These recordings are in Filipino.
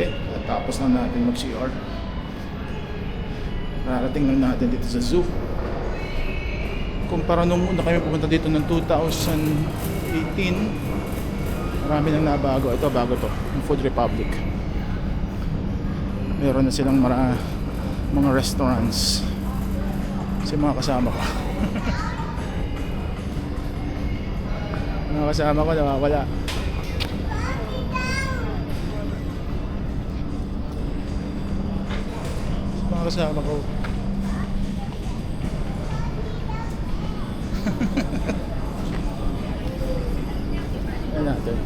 Okay, tapos na natin mag-CR. Narating lang natin dito sa zoo. Kumpara nung una kami pumunta dito ng 2018, marami nang nabago. Ito, bago to, yung Food Republic. Meron na silang mga restaurants. Kasi mga kasama ko. Mga kasama ko nawawala. Mga kasama ko. Ayan natin.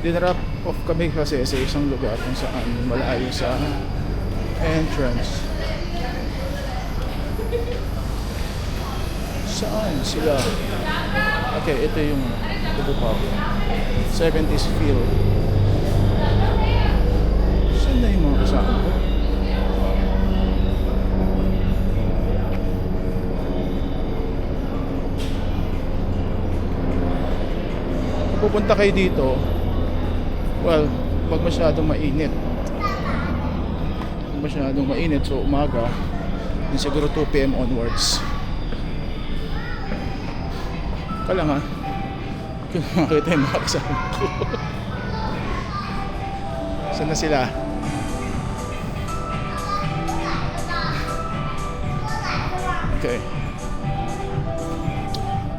Dinrap off kami kasi sa isang lugar kung saan malayo sa entrance. Saan sila? Okay, ito yung pop 70s feel. Saan na yung mga kasama ko? Kung pupunta kayo dito, well, wag masyadong mainit. Wag masyadong mainit, so umaga, din siguro 2 PM onwards. Kala nga, kung makita yung mga kasama ko. Saan na sila? Okay.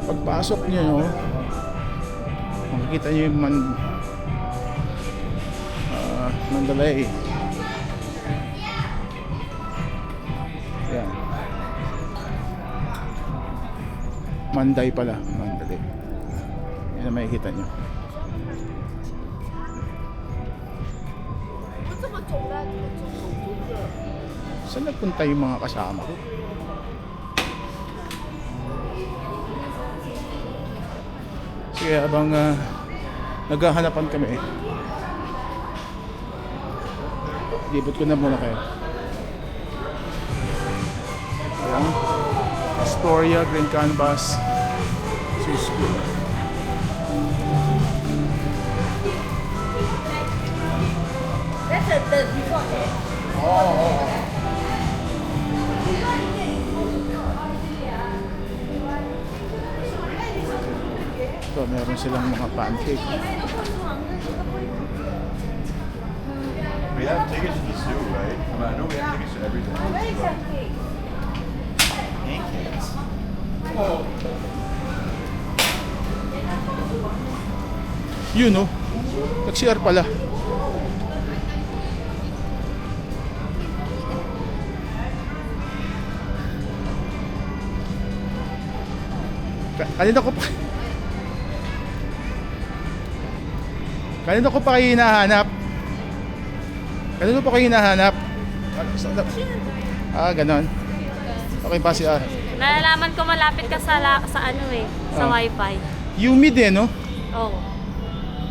Pagpasok nyo, makikita nyo yung Mandalay. Yan. Manday pala, Mandalay. Yan ang makikita nyo. Saan nagpunta yung mga kasama ko? Sige, habang naghahanapan kami, libot ko na muna kayo. Ayan. Astoria, Green Canvas, Zoo School. That's the before. Oo. Ito, meron silang mga pancake. We have tickets to the zoo, right? I know we have tickets to everything. Where is that cake? Pancakes. Yun, no? Nag-CR pala. Kanina ko pa kayo hinahanap. Kanina pa kayo hinahanap. Ganon. Okay pa si R. Nalalaman ko malapit ka sa ano eh, sa wifi. Humid eh, no? Oo.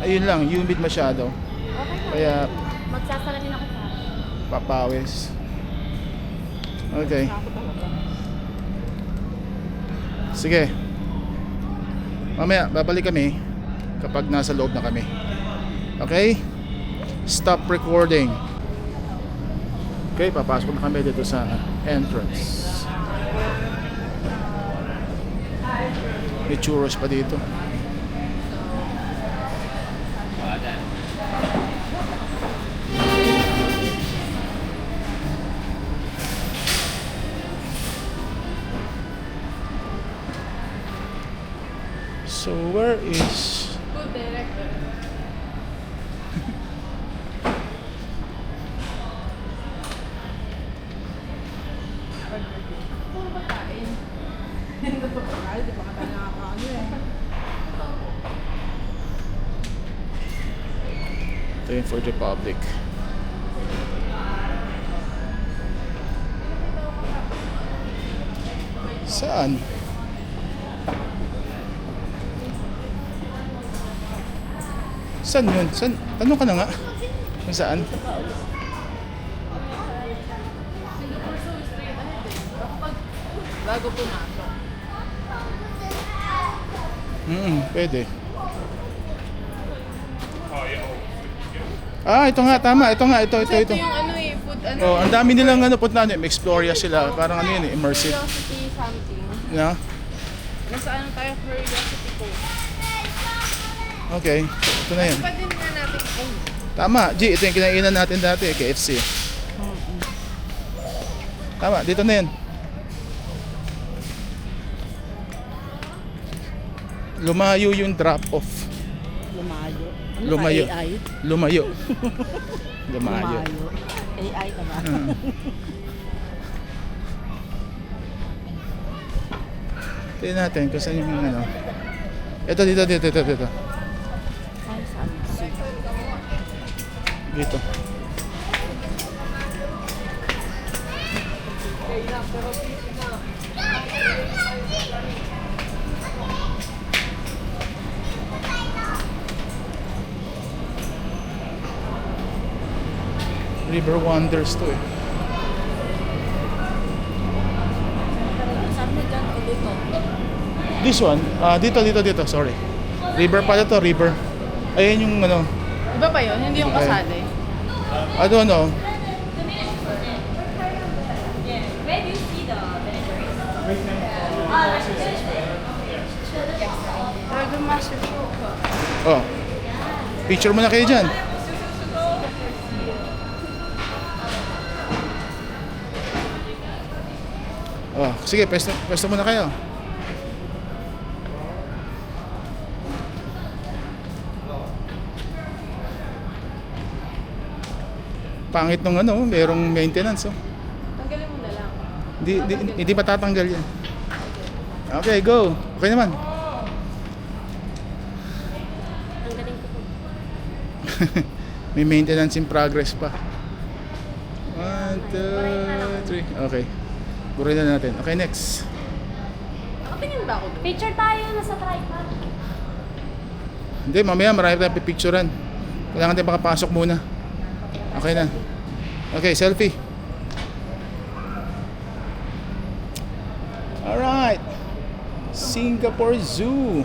Ayun lang, humid masyado. Okay na. Kaya Magsasalamin ako sa papawis. Okay. Sige. Mamaya, babalik kami kapag nasa loob na kami. Okay? Stop recording. Okay, papasok na kami dito sa entrance. May churros pa dito. So where is Good director. Puro pagkain. Hindi pa pagkain, di pa ka tayo nakakaano eh. ito yung Food Republic. Saan? Saan yun? Saan? Tanong ka na nga. Kung saan? Bago pumasok. Pwede. Ah, ito nga, tama. Ito nga, ito. Ito yung ano eh, food ano. Oh, ang dami nilang ano, punta na, Exploria sila. Parang ano yun, immersive. Curiosity something. No? Nasa ano tayo, curiosity po. Okay, ito na yun. Pa din nga natin, ay, Tama, G, ito yung kinainan natin dati, KFC. Tama, dito na yun. Lumayo yung drop-off. Lumayo. Ano Lumayo. ka, AI? Lumayo. Lumayo. AI ka ba? Tingnan natin kung saan yung ano. Ito, dito. Ay, saan? Dito. River Wonders to eh. Saan mo dyan o dito? This one, dito, sorry. River pala to, river. Ayan yung ano, iba pa yun? Hindi yung Okay. kasali. I don't know. Where do you see the villagers? Dragon Master Show. Oh. Picture muna kayo dyan. Oh, sige, pwesto muna kayo. Pangit nung ano, merong maintenance oh. Tanggalin mo na lang. Hindi pa tatanggal yan. Okay, go. Okay naman. Ang galing ko po. May maintenance in progress pa. 1, 2, 3. Okay. Burin na natin. Okay, next. Nakatingin ba ako doon? Picture tayo nasa tripod. Hindi, mamaya marami tayong pipicturean. Kailangan tayo makapasok muna. Okay na. Okay, selfie. Alright. Singapore Zoo.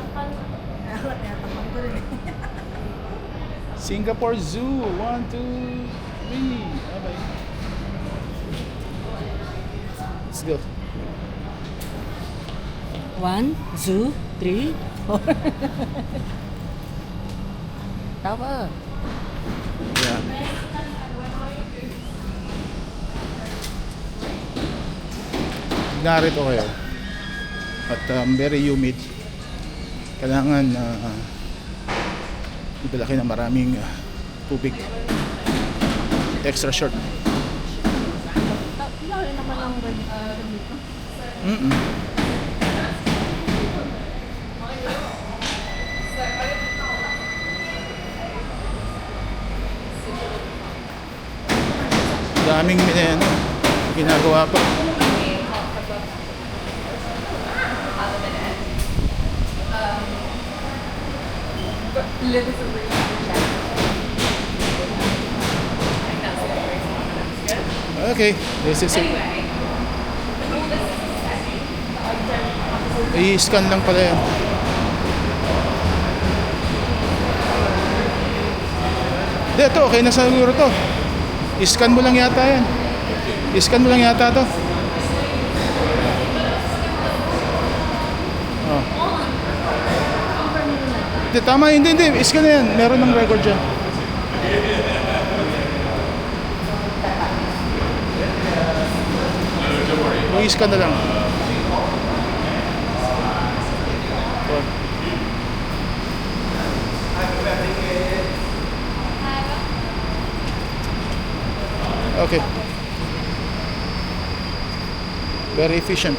Singapore Zoo. 1, 2, 3. Okay. Let's go. 1, 2, 3, 4. Tama. Yeah. Narito kayo. At very humid. Kailangan idala kayo ng maraming tubig. Extra short. Lalo naman ang dito. Daming ano, ginagawa pa. Okay, this is it. I-scan lang pala yan. Hindi, ito, okay na siguro to. I-scan mo lang yata yan. I-scan mo lang yata to. Oh. Hindi, tama, hindi. I-scan na yan. Meron ng record dyan. I-scan na lang. Oh. Okay. Very efficient.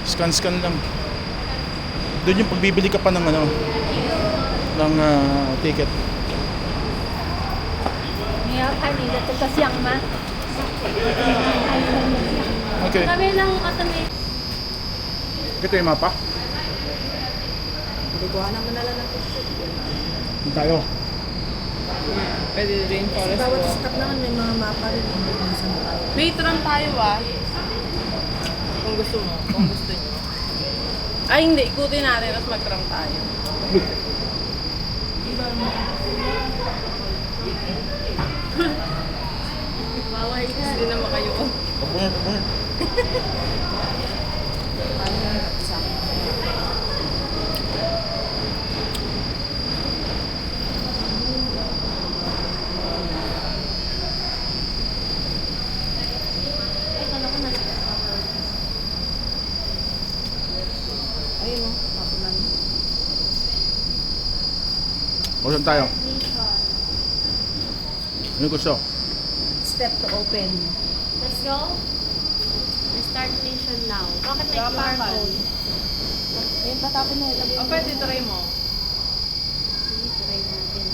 Scan lang. Doon yung pagbibili ka pa ng ano, ng ticket. Okay. Kami lang katabi. Ito yung mapa. Kuha naman na lang ng picture. Doon tayo. Pwede rainforest Bawat walk. stop naman may mga mapa rin. Nasaan tayo? May tram tayo ah. Kung gusto mo, kung gusto nyo. Ay hindi, ikutin natin at mag-tram tayo. Bawal ka. Hindi naman kayo. Papunat. Ay, kala ko nasa. Ayun o, mapunan. Saan tayo? Ano gusto? Step to open. Let's go. Start mission now. Bakit may QR Dapat. code? Ayun, tatapin na ilagay. O, pwede try mo. Sige, try natin.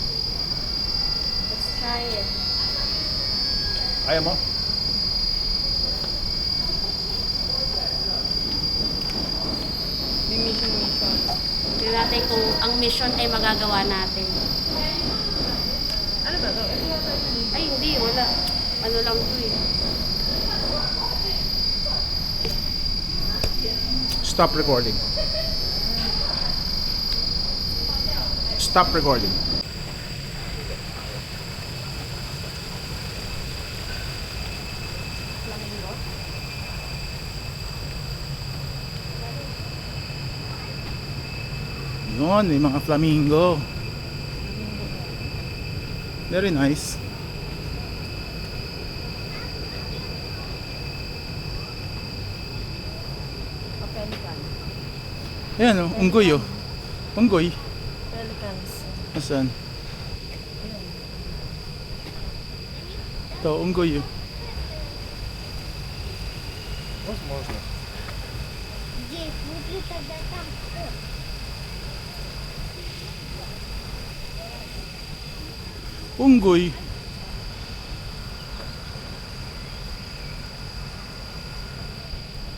Let's try it. Kaya mo? May mission. Tignan natin kung ang mission ay magagawa natin. Ano ba to? Ay, hindi. Wala. Ano lang to eh. Stop recording. Stop recording. Yun, may mga flamingo. Very nice. Pelican. Ayan o, unggoy o. Unggoy. Pelicans. Asan? Ito, unggoy o. Unggoy.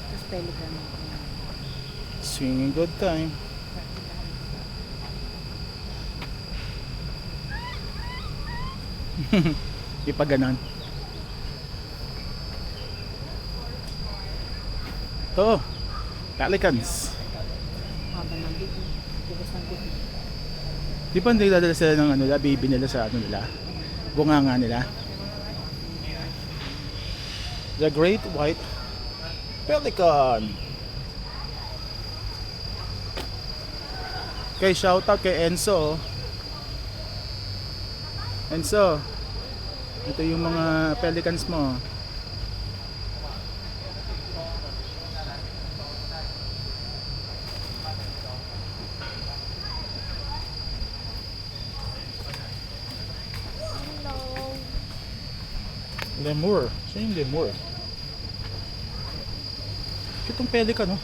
Tapos pelican. Swinging good time. Ipaganan. Ito. Pelicans. Haba ng big. Tigas ng big. Di ba hindi dadala sila ng ano, baby nila sa ano nila? Bunganga nila. The Great White Pelican. Okay, shout out kay Enzo. Enzo, ito yung mga pelicans mo. Lemur. Saan yung lemur? Itong pelican, no?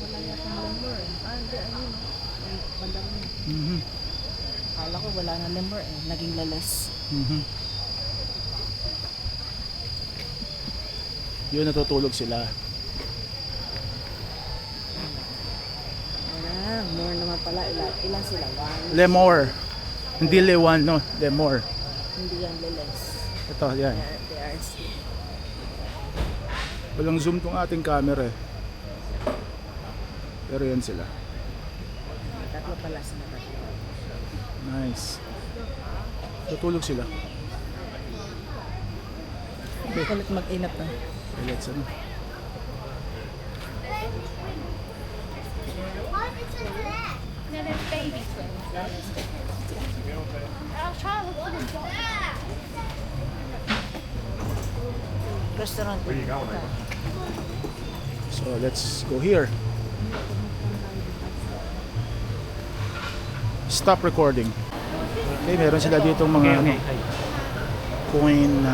Wala yata ng lemur. Ah, hindi. Ayun. Ay, bandang yun. Mhm. Akala ko wala na lemur eh. Naging lalas. Mhm. Yun, natutulog sila. Wala. More naman pala. Ilan sila? One. Lemur. Hindi lewan, no? Lemur. Hindi yan lalas. Ito, yan. They are asleep. Walang zoom tong ating camera eh. Pero yan sila. Tatlo pala sila. Nice. Tutulog sila. Okay. Kulit mag-inap na. Okay, let's ano. Another baby. I'll try to look for the dog. Restaurant. Where you going? So let's go here. Stop recording. Okay, meron sila dito mga ano, coin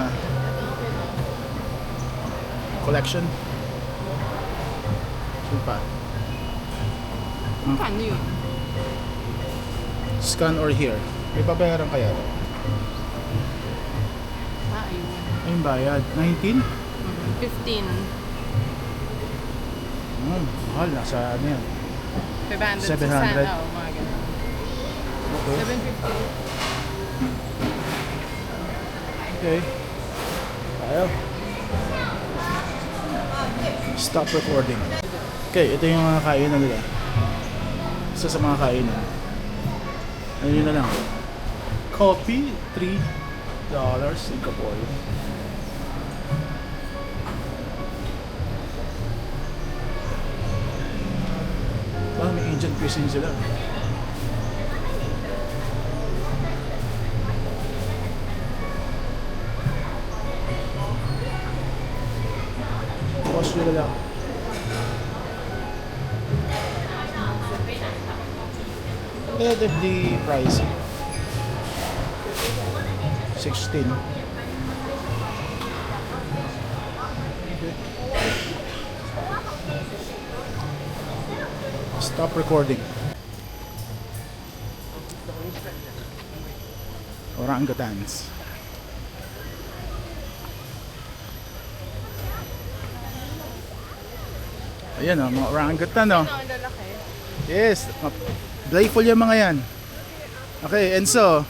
collection. Saan pa? Paano yun? Scan or here. May babayaran kaya? Ayun. Ay, yung bayad. 19? 15. Mahal. Nasa ano yan? 500. 700. Sana, o mga ganun. Okay. 750. Okay. Tayo. Stop recording. Okay, ito yung mga kainan nila. Isa sa mga kainan. Ano yun na lang. Coffee, $3 Singapore. May Indian cuisine sila. Australia. Relatively pricey. 16. Stop recording. Orangutans. Ayan o, mga orangutan o. Ang lalaki. Yes, playful yung mga yan. Okay, Enzo.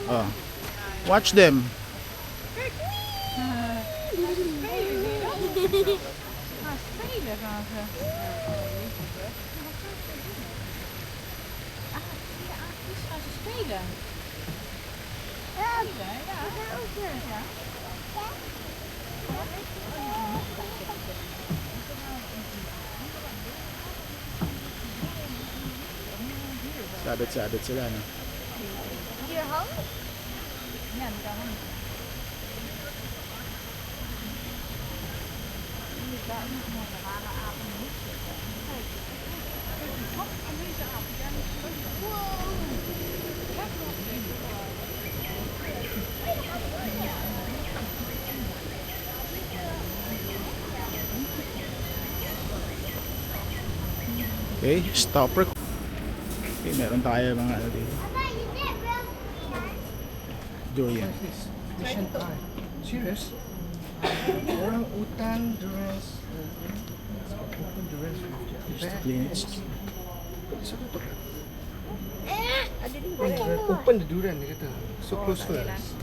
Oh. Watch them. Spelen kanske. Alltså spelen. Ja. Sabit-sabit sila, no? Okay, stop record. Okay, meron tayo mga ano dito. Durian. Mission time. Serious? Orang utan durians. Open durians. Just to clean it. Open the durian dia kata. So close first.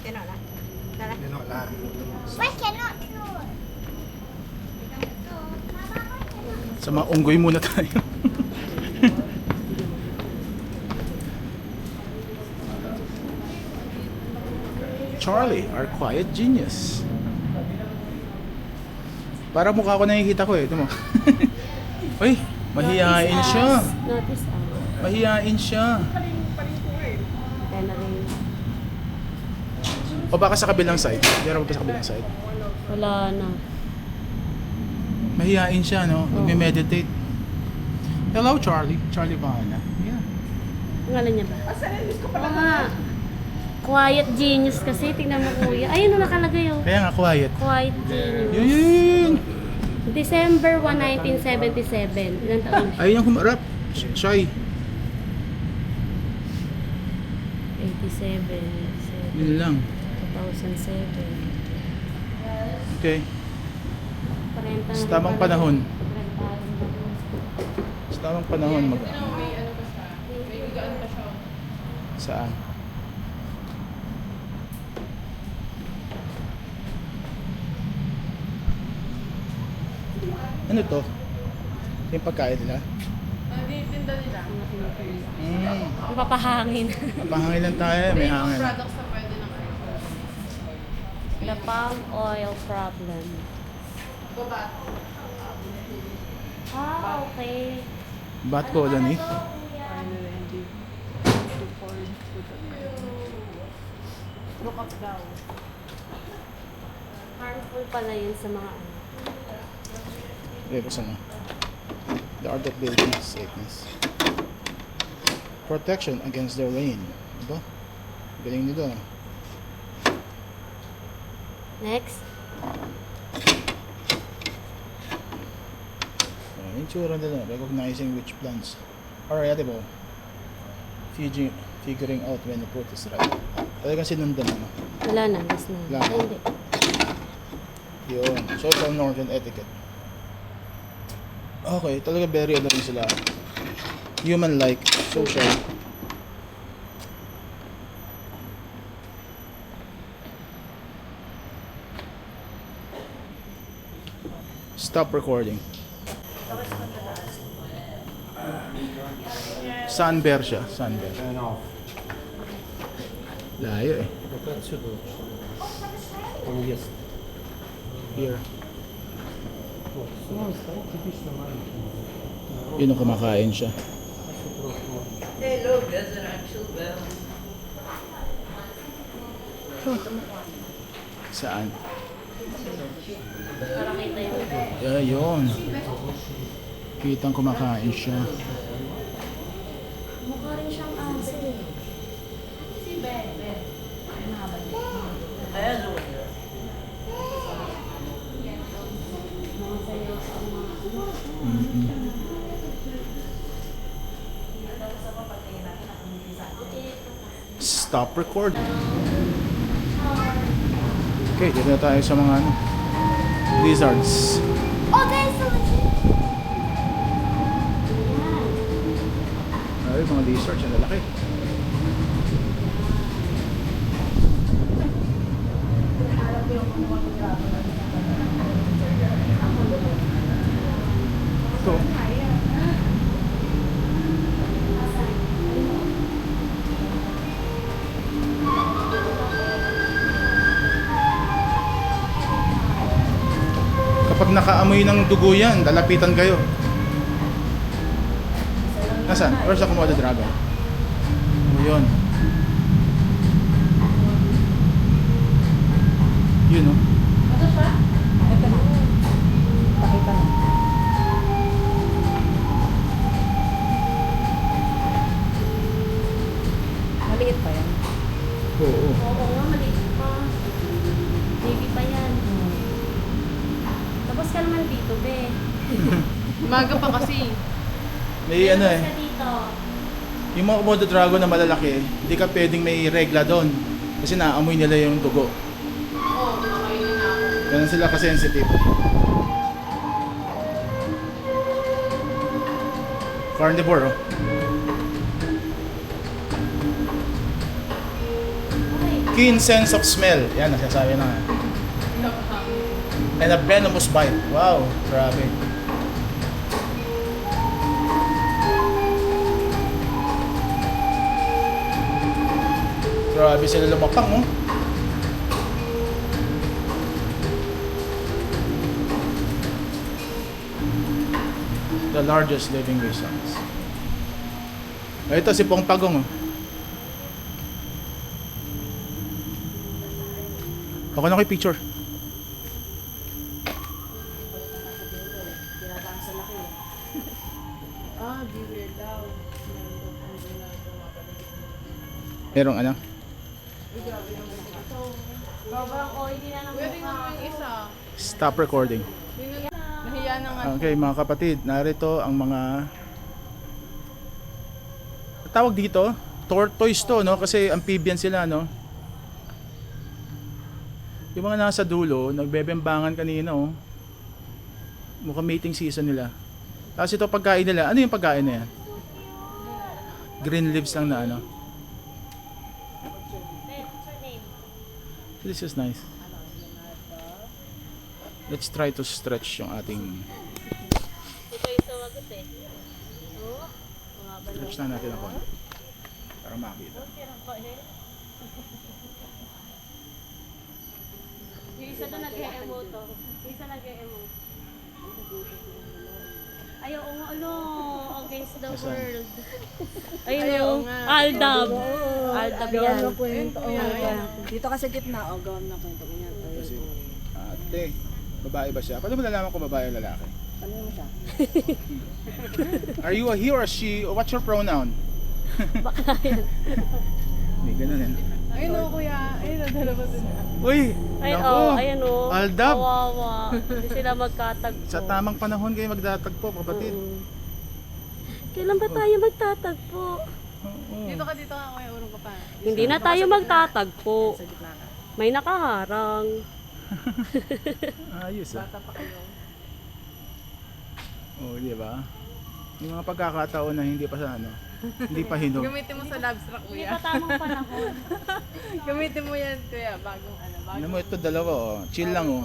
Cannot lah. Cannot lah. Why cannot throw? Sa mga unggoy muna tayo. Charlie, our quiet genius. Para mukha ko nakikita ko eh. Ito mo. Uy, mahihain siya. Notice Mahihain siya. Kaya na rin. O baka sa kabilang side. Meron ba sa kabilang side? Wala na. Mahihain siya, no? Nagme-meditate. Hello, Charlie. Charlie Bahana. Yeah. Pangalan niya ba? Oo nga. Quiet genius kasi. Tingnan mo kuya. Ayun na nakalagay oh. Kaya nga, quiet. Quiet genius. Yun. December 1, 1977. Ilang taon siya? Ayun yung humarap. Shy. 87. Yun lang. 2007. Okay. 40 na Sa rin tamang pala. panahon. 40. Sa tamang panahon mag... Saan? Ano to? Yung pagkain nila? Tinda nila. Ang papahangin. Mapahangin lang tayo, may hangin. Products na pwede ng The palm oil problem. Babat. Ah, okay. Bat ko ulan eh. Look up daw. Harmful pala yun sa mga ano. Okay, basta na. The art of building safeness. Protection against the rain. Diba? Galing nito. Next. Yung tsura nila, recognizing which plants are edible. Figuring out when the fruit is ripe. Talagang sinundan mo. Wala na, last na. Wala na. Ay, hindi. Yun, social norms and etiquette. Okay, talaga very ano rin sila. Human-like, social. Stop recording. Sunbear siya. Sunbear. And off. Layo eh. Вот отсюда. Он ест. Here. Вот. Ну, стоит типично маленький. Yun ang kumakain siya. Hey, look, there's an actual bell. Saan? Para kita yun. Ayun. Kitang kumakain siya. Mukha rin siyang aso eh. Si Bebe. Kaya doon. Mga sayo sa mga ano. Mm-hmm. Stop recording. Okay, dito na tayo sa mga ano, lizards. Oh, there's a Ay, mga lizards, ang lalaki. Ito. Kapag nakaamoy ng dugo yan, lalapitan kayo. Nasaan? Where's the Komodo dragon? O yun. Yun o. Ito siya? Ito na. Pakita na. Maliit pa yan. Oo. Oo nga, maliit pa. Baby pa yan. Tapos ka naman dito, be. Umaga pa kasi. May ano eh. Tapos ka dito. Yung mga Komodo dragon na malalaki, hindi ka pwedeng may regla doon. Kasi naamoy nila yung dugo. Oo, kumakainin na ako. Ganun sila ka-sensitive. Carnivore, oh. Okay. Keen sense of smell. Yan, nasasabi na nga. And a venomous bite. Wow, grabe. Grabe sila lumapang, oh. The largest living lizards. Ito si Pongpagong, oh. Ako na kay picture. Ah, beware daw. Merong ano? Sobrang oily na ng Pwede mukha. naman yung isa. Stop recording. Nahiya na nga. Okay mga kapatid, narito ang mga tawag dito, tortoise to, no? Kasi amphibian sila, no? Yung mga nasa dulo, nagbebembangan kanina, oh. Mukhang mating season nila. Tapos ito pagkain nila, ano yung pagkain na yan? Green leaves lang na ano. Hey, what's your name? This is nice. Let's try to stretch yung ating... Ito yung sawagot eh. Oo. Mga balo. Stretch na natin ako. Para makita. Yung isa doon nag-e-emo to. Yung isa nag-e-emo. Ay, oo nga, ano, against the Nasaan? world. Ayun o, Aldab. Aldab yan. Dito kasi gitna, o gawin na kwento ko yan. Kasi, ate, babae ba siya? Paano mo nalaman kung babae o lalaki? Ano mo siya? Are you a he or a she? Or what's your pronoun? Bakla yan. May ganun yan. Ayun o, kuya. Ayun o, dalawa din. Uy! Ay, naku, oo, ayan o. Aldab! Kawawa. Hindi sila magkatagpo. Sa tamang panahon kayo magtatagpo, kapatid. Oo. Kailan ba tayo magtatagpo? Oo. Dito ka kuya. Urong ka pa. Hindi na tayo magtatagpo. Sa gitna ka. May nakaharang. Ayos ah. Bata pa kayo. Oo, di ba? Yung mga pagkakataon na hindi pa sa ano, hindi pa hinog. Gamitin mo sa labstrak, Hindi kuya. pa tamang panahon. Gamitin mo yan, kuya. Bagong ano. Ano mo ito, dalawa oh. Chill lang oh.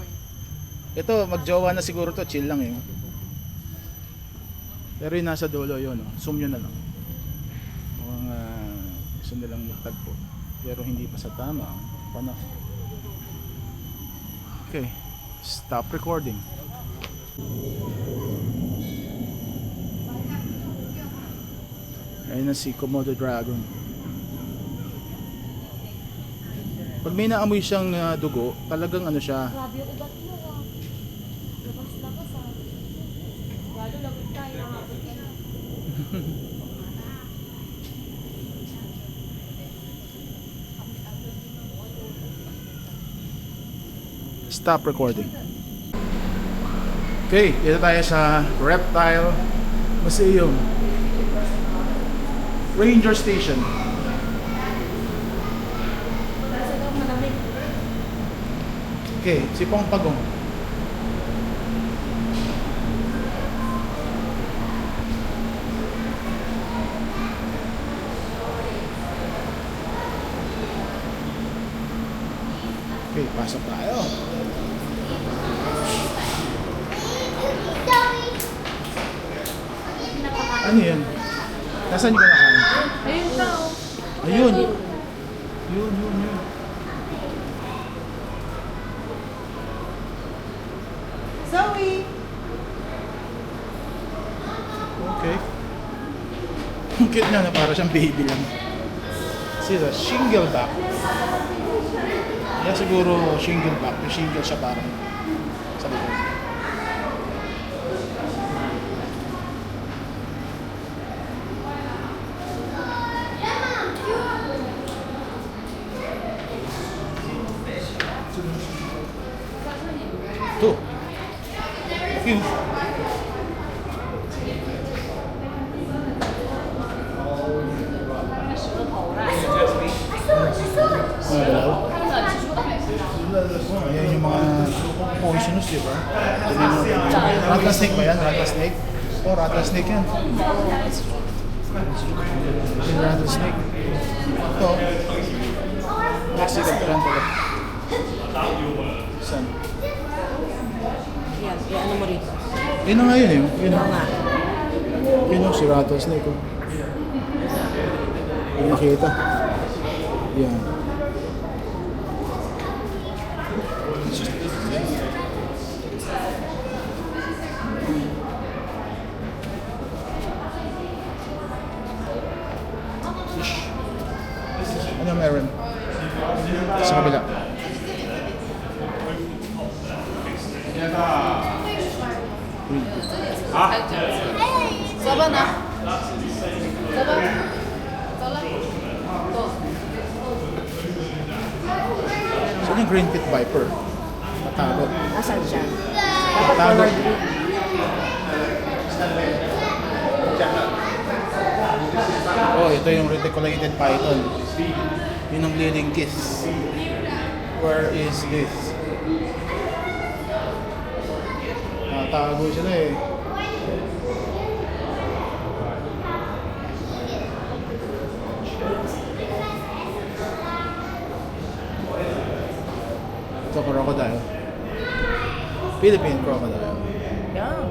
Ito, magjowa na siguro to, chill lang eh. Pero yung nasa dulo yun, oh. Zoom nyo na lang. Mukhang gusto nilang magtagpo. Pero hindi pa sa tama. Panak. Okay, stop recording. Ayun na si Komodo Dragon. Pag may naamoy siyang dugo, talagang ano siya. Grabe yung ugat mo ah. Lakas-lakas ah. Lalo lagot tayo. Nakapot ka na. Stop recording. Okay, dito tayo sa Reptile Museum. Ranger Station. Okay, si Pong Pagong. Okay, pasok tayo. Ano yan? Nasaan yung kinakain? Ayun tao. Ayun. Yun. Zoe! Okay. Ang cute na para siyang baby lang. See the shingleback. Yeah, siguro shingleback. Yung shingle siya parang sa likod. Ito. Cute. Ayan yung mga poisonous, di ba? Rattlesnake ba yan? Rattlesnake? Oh, rattlesnake yan. Yung rattlesnake. Ito. Mexican tarantula. Saan? Yan, ano mo rito? Yun na nga yun eh. Yun na. nga. Yun yung si rattlesnake. Oh. Yung nakita. Yan. Fish. Ano meron? Sa kabila. Saba na. Saba. Saan yung green pit viper? Matago. Asan siya? Matago. Oh, ito yung reticulated python. Yun ang bleeding kiss. Where is this? Natago sila eh. Ito crocodile. Philippine crocodile. Yeah.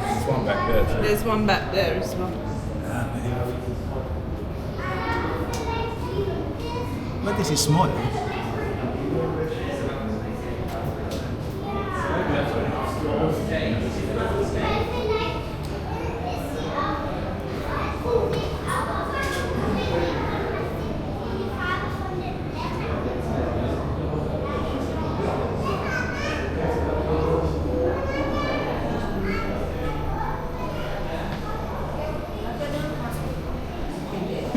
There's one back there too. There's one back there as well. But this is small.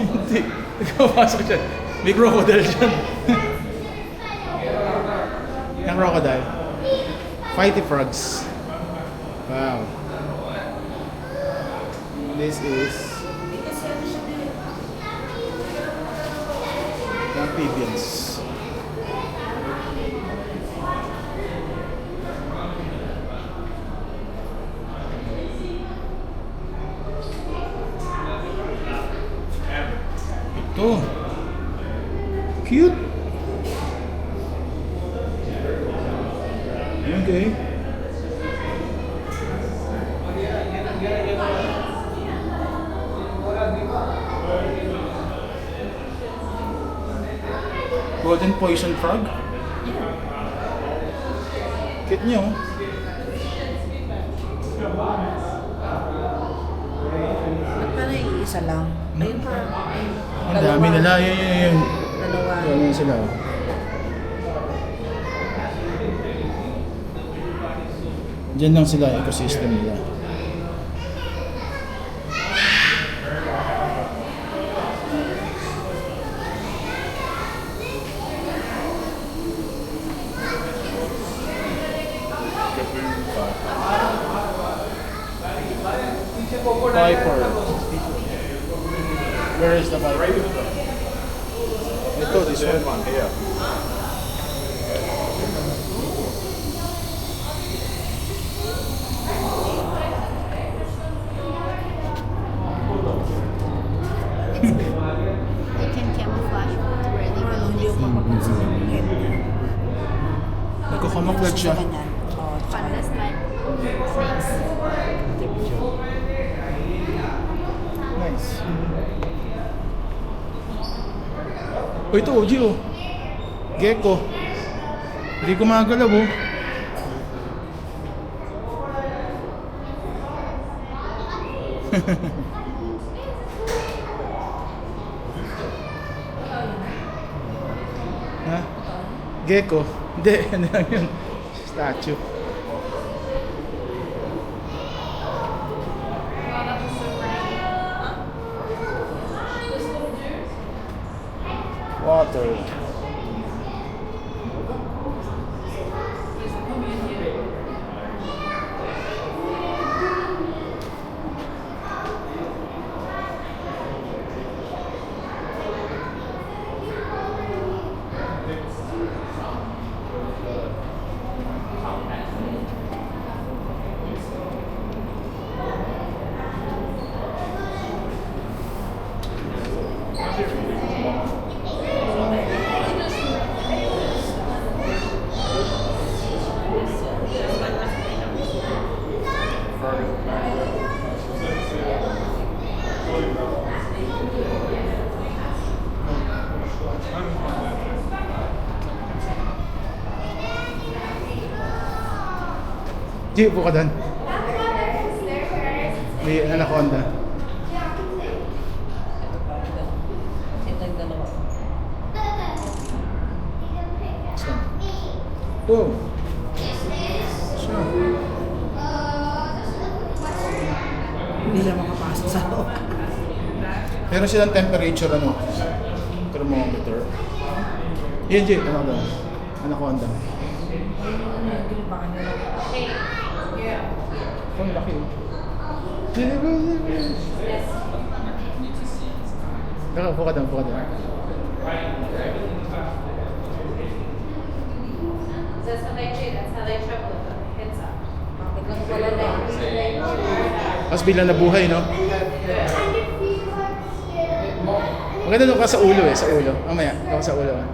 Hindi. Nakapasok dyan. May crocodile dyan. Yung crocodile. Fighty frogs. Wow. This is amphibians. Ito. Cute. Okay. Golden poison frog? Cute niyo. Oh. Ba't pala iisa lang? Ayun pa. Ang dami nila. Yun. Dalawa. Yan sila. Oh. Diyan lang sila, ecosystem nila. Viper. Where is the viper? Ito, this There's one. one here. They can camouflage to where they Ano, hindi go. ko mapapansin yung head niya. Nagkukamoklad siya. Ganyan. Oo, tsaka Pandas like snakes. Nice. Oh, ito, OG oh. Gecko. Hindi gumagalaw oh. Ha? Gecko? Hindi, ano lang yun. Statue. Water. G, upo ka doon. May anaconda. ito yung dalawa. Saan? Oh. Sure. Hindi siya makapasok sa loob. Meron silang temperature ano? Thermometer. Yan, G. Ano doon? Anaconda. Gilipangan nila. Ang laki oh. Teka, upo ka doon, upo ka doon. That's how they travel with the heads up. Biglang wala na. Tapos biglang nabuhay, no? Maganda doon ka sa ulo eh, sa ulo. Mamaya, doon ka sa ulo. Ah.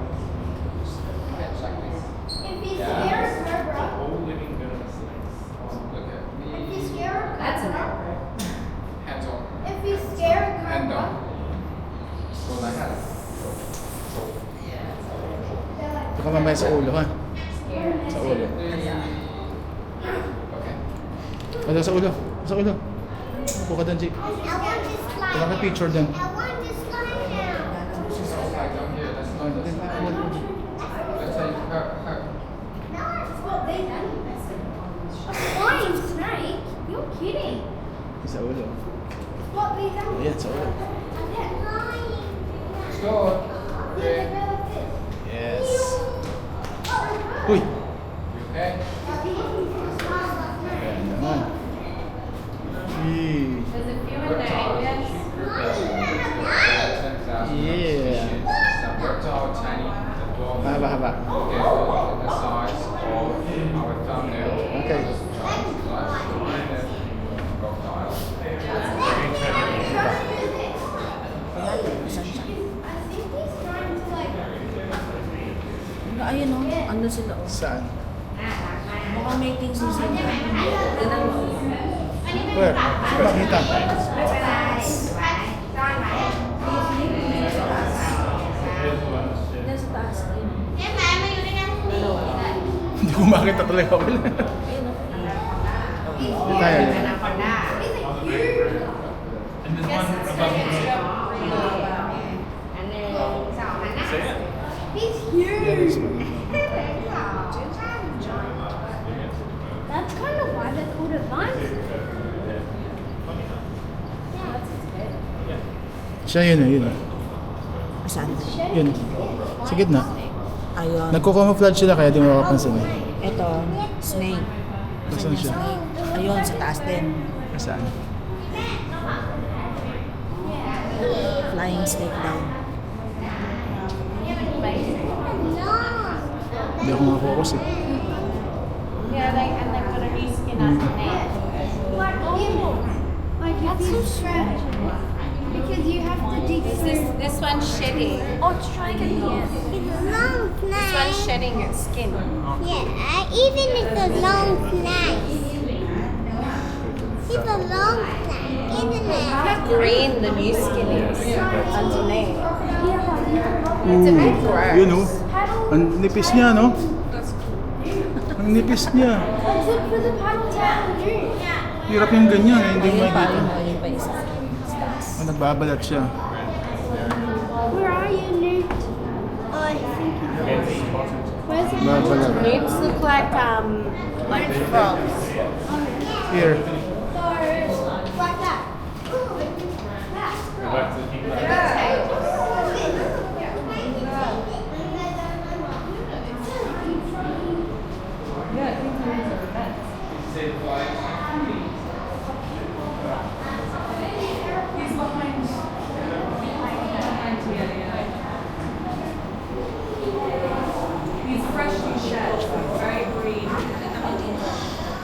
That's an Hands on. If he's scared, Hand down. Well, I had it. Doon ka mamaya sa ulo, ha? Sa ulo. Okay. Wala sa ulo. Sa ulo. Upo ka doon, G. I want to slide. Wala ka picture doon. I want to slide now. Like down here. That's Oh, not. Let's say her. That's what they done. A flying snake? You're kidding. Sa ulo. What they done? Ayan, sa ulo. They're flying. Let's go. Yeah, they go like this. Yes. Oh, Uy! You okay? Ayan naman. Yee. Does it feel in the areas? Yeah. Some reptile, tiny, the dog. Mahaba-haba. Okay, look at the size of our thumbnail. Okay. Crocodile. Saan siya? I think he's trying to like. Ayun o, ano sila o. Saan? Mukhang may things sa sila. Tignan mo. Where? Makita. Nasa taas. Hindi ko makita talaga ako. Tayo. He's huge. That's kind of why they're called a vine. Siya yun eh, yun. Saan? Yun. Sa gitna. Ayun. Nagko-camouflage sila kaya di mo makapansin eh. Ito, snake. Nasaan siya? Ayun, sa taas din. Saan? Flying snake daw. Hindi ako makapokus eh. Yeah, like, and they're gonna reskin us next. That's so strange. Because you have to dig through. This one's shedding. Oh, it's trying to get the end. It's a long This one's snake. shedding its skin. Yeah, even it's a long snake. It's a long snake, isn't it? Green, the new skin is underneath. It's a bit gross. Yun oh. Ang nipis niya, no? Ang nipis niya. Let's look for the paddle tail dude. Hirap yung ganyan eh, hindi mo Ayun pa, makikita. ayun pa isa. Oh, nagbabalat siya. Where are you, Newt? Oh, I think where's the Babalat. Newts look like frogs. Here. like that?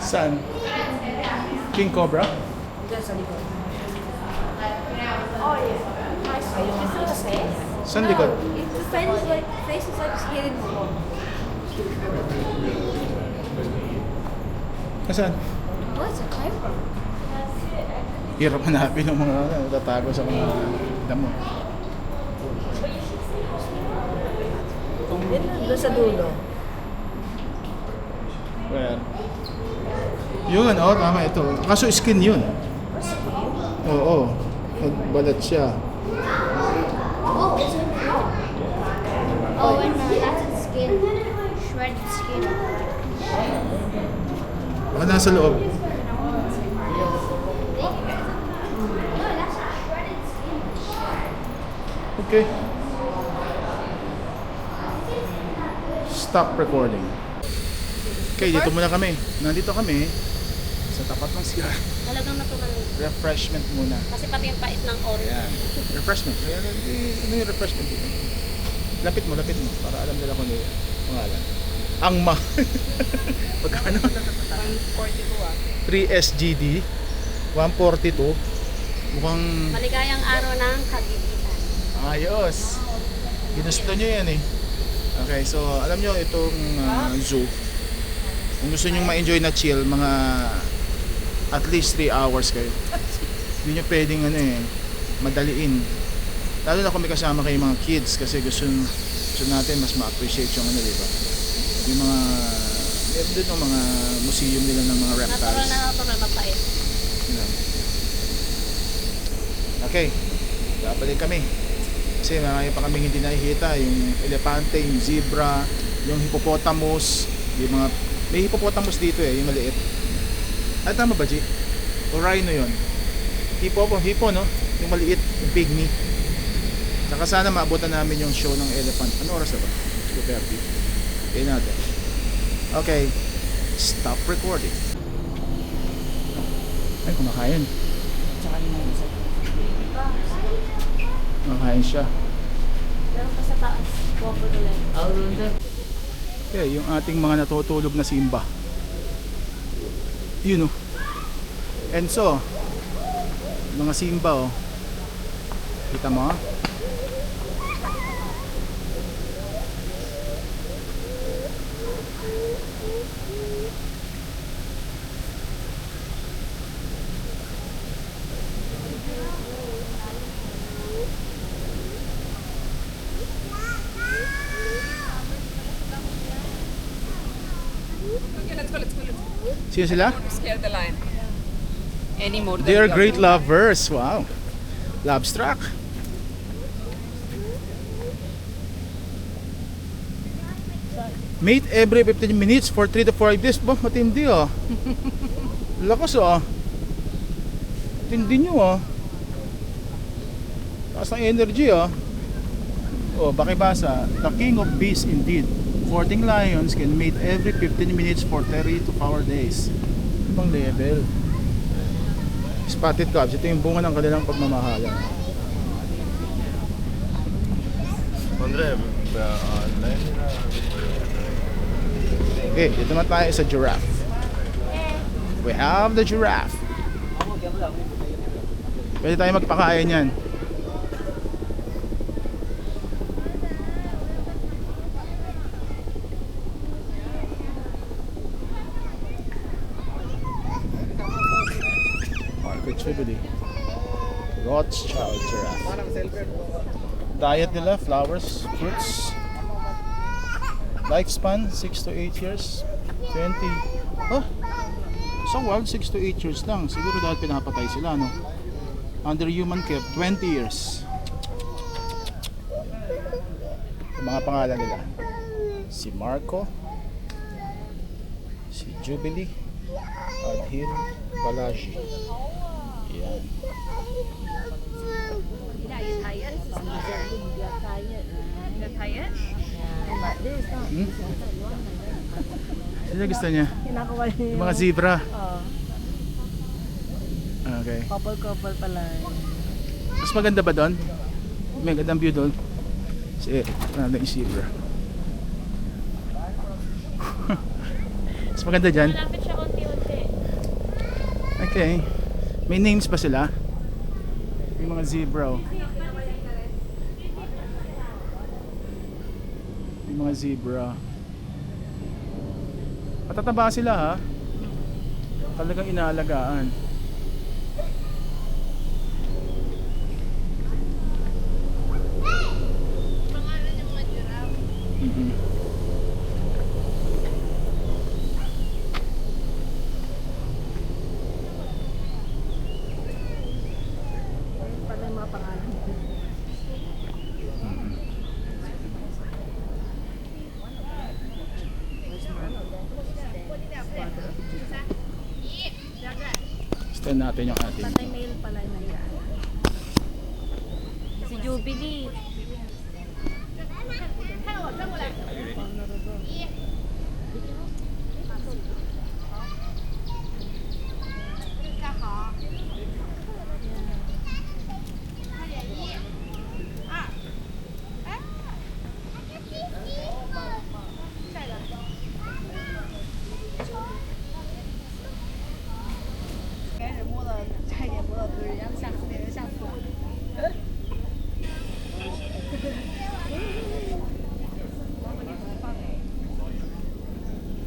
Saan? King Cobra? Diyan sa likod. Oh yeah. Nice. Is it the face? Saan likod? It's the face is like it's hidden. Saan? What's a cobra? Hirap hanapin ng mga natatago sa mga damo. Yun, doon sa dulo. Where? Yun, oh, tama ito. Kaso skin yun. Oo, nagbalat siya. Oh, it's a frog. Oh, and that's its skin. Shredded skin. Baka nasa loob. No, that's a shredded skin. Okay. Stop recording. Okay, dito muna kami. Nandito kami sa tapat ng sila. Talagang natural. Refreshment muna. Kasi pati yung pait ng Oreo. Ayan. Refreshment. Ayan, ano yung refreshment dito? Lapit mo para alam nila kung ano yung pangalan. Ang Magkano? 3 SGD 142. Mukhang Maligayang araw ng kagigitan. ayos. Ginusto nyo yan eh. Okay, so alam nyo itong zoo. Kung gusto nyo ma-enjoy na chill, mga at least 3 hours kayo. Hindi nyo pwedeng madaliin. Lalo na kung may kasama kayo mga kids kasi gusto natin mas ma-appreciate yung di ba? Yung mga meron din yung mga museum nila ng mga reptiles. Natural, mapait. Yan. Okay, babalik kami. Kasi marami pa kaming hindi nakikita. Yung elepante, yung zebra, yung hippopotamus, yung mga... May hippopotamus dito yung maliit. Ay, tama ba, G? O rhino yun? Hippo, no? Yung maliit, yung pygmy. Saka sana maabutan namin yung show ng elephant. Ano oras na ba? 2:30. Okay natin. Okay, stop recording. Ay, kumakain. Tsaka yung isa. Kumakain siya. Pero pa sa taas, bubble ulit. Okay, yung ating mga natutulog na simba. Yun oh. And so, mga simba oh. Kita mo ah? Sino sila? Scale the line. Any more than They are that. great lovers. Wow. Love struck. Mate every 15 minutes for 3 to 4 days. Bah, matindi oh. Lakas oh. Tindi nyo oh. Taas ng energy oh. Oh, bakibasa. The king of beasts indeed. 14 lions can mate every 15 minutes for 3 to 4 days. Ibang level. Spotted cubs. Ito yung bunga ng kanilang pagmamahalan. Okay, dito naman tayo sa giraffe. We have the giraffe. Pwede tayo magpakain yan. Market Jubilee. Rothschild giraffe. Diet nila, flowers, fruits. Lifespan 6 to 8 years. 20. Oh, so wild 6 to 8 years lang. Siguro dahil pinapatay sila, no? Under human care, 20 years. Yung mga pangalan nila. Si Marco, si Jubilee, Adhir, Balaji. Yan. Hmm? Sino gusto niya? Kinakuha niya Yung mga zebra. Oo. Okay. Couple pala. Mas maganda ba doon? May gandang view doon. Kasi ano yung zebra. Mas maganda dyan. Malapit siya konti-unti. Okay. May names pa sila? Yung mga zebra oh. Yung mga zebra. Matataba sila ha. Talagang inaalagaan. Mhm. Pala yung mga pangalan. Stand natin yung ating. Patay male pala na yan. Si Jubilee.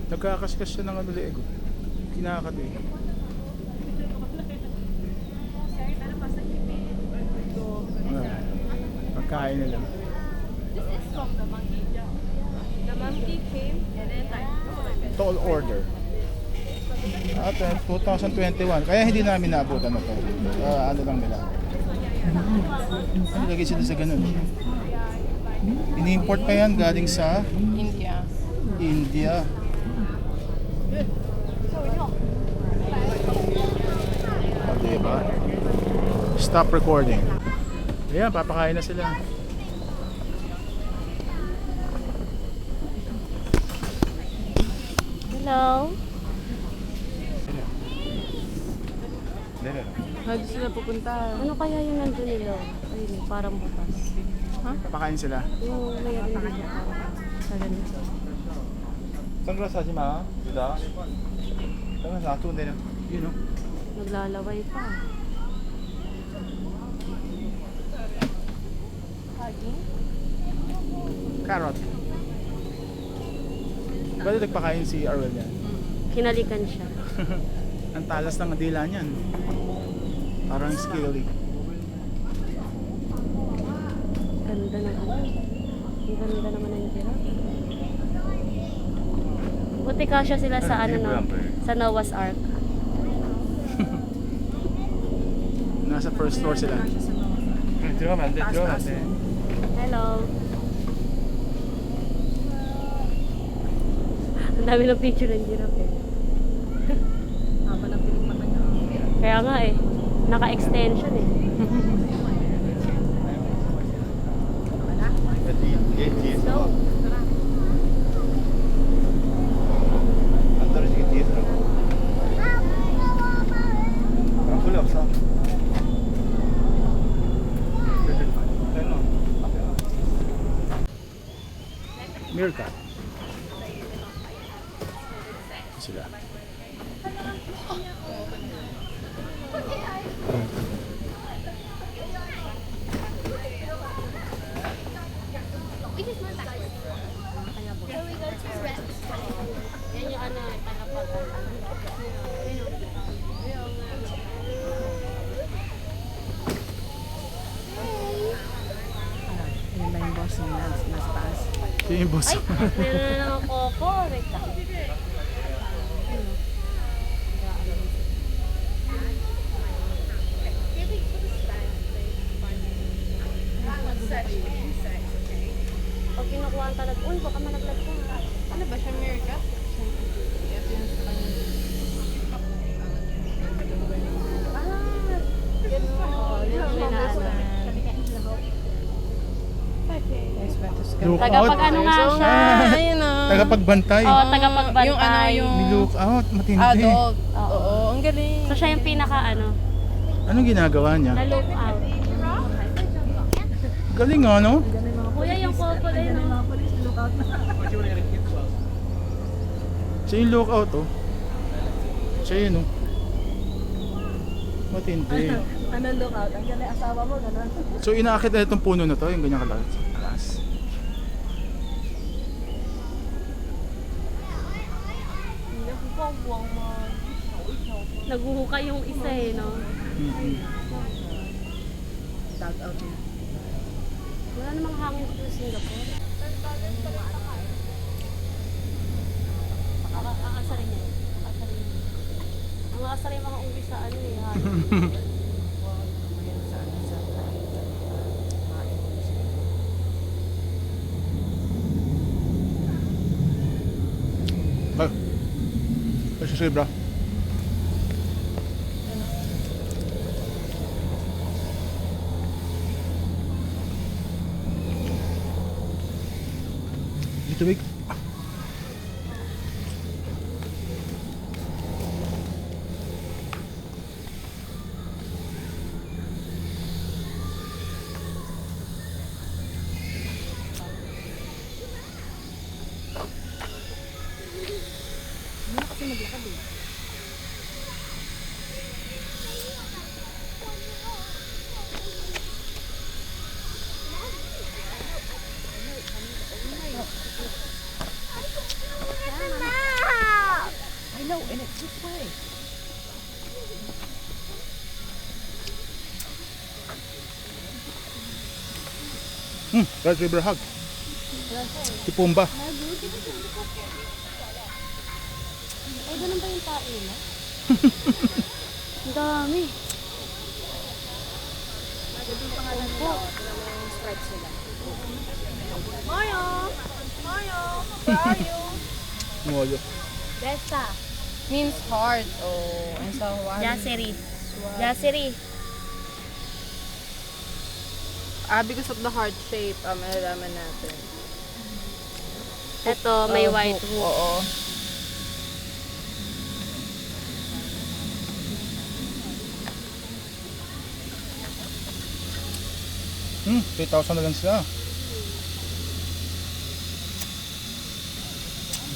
Nagkakaskas siya ng ano leeg. Kinakat eh. Ah, pagkain nila. This is from the monkey. The monkey came and then like Tall order. At 2021. Kaya hindi namin naabutan na to. Ano lang nila. Ano lagi sila sa ganun? Ini-import pa yan galing sa India. India. O, diba? Stop recording. Ayan, papakain na sila. Hello? Saan sila pupunta? Ano kaya yung nandun nila? Ayun, parang butas. Papakain sila. Yung mayroon dito parang sa ganito. Sunglass haji ma. Yuda. Sunglass nato nila. Yun o. Naglalaway pa. Carrot. Bali nagpakain si Arwel yan. Kinalikan siya. Ang talas ng dila niyan. Parang scaly. Ganda ng ano. Ang ganda naman ng giraffe. Buti kasya sila sa ano no, sa Noah's Ark. Nasa first floor sila. 들어가면 안 돼, 들어가면 안 돼. Hello. Ang dami ng picture ng giraffe eh. Haba ng piling mata niya. Kaya nga eh, naka-extension eh. So, 안 떨어지게 뒤에 들어가. 안 걸려 없어. Meerkat. Sila. yan yung ano, tagapag. Yun na yung boss niya nasa taas. Yun yung boss. Ay, meron na naman Coco. Wait lang. Pag kinukuha ang talag, uy, baka malaglag ko. Ano ba siya, America? Lookout. Tagapag ano nga siya. Ayun na. Tagapagbantay. Oo, tagapagbantay. Yung ano, yung Lookout. Matindi. adult. Oo. Oo, ang galing. So siya yung pinaka ano, Anong ginagawa niya? na lookout. Galing nga, no? Kuya, yung Coco na yun. Mga polis, lookout na. Siya yung lookout, oh. Siya yun, oh. Matindi. Ano lookout? Ang galing asawa mo, gano'n. So, inaakit na itong puno na to, yung ganyang kalaki sa taas. Naguhukay yung isa eh, no? Dug out niya. Wala namang hangin dito sa Singapore. Aasarin niya. Aasarin niya. Ang aasarin mga unggoy sa ano eh, hangin. Ay. Ay, si Zebra. Dito, Big. I know, and it's this way. Red River Hug. Si Pumba. Ay, ganun ba yung tae na? Ang dami. Mayo! Mayo! Where are you? Moyo. Besta. Means heart. Oh, and so what? Jasiri. Jasiri. Because of the heart shape, malalaman natin. Ito, may white hook. Oo. 3,000 na lang sila.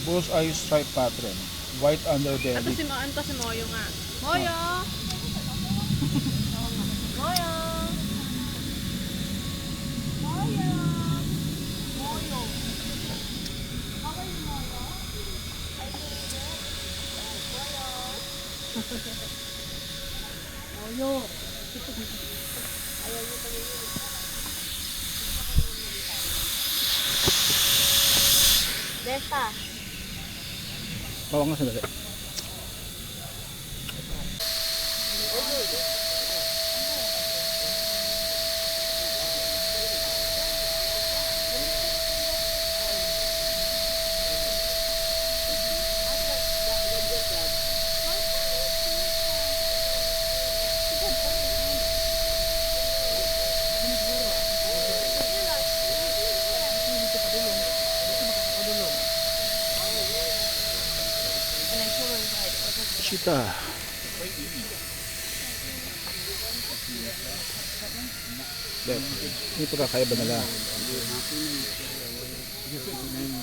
Bullseye stripe pattern. White underbelly. Ano pa si Moyo nga? Moyo! Moyo! Besta. Bawang nga sandali. Cheetah. Ini pagkakaiba nila.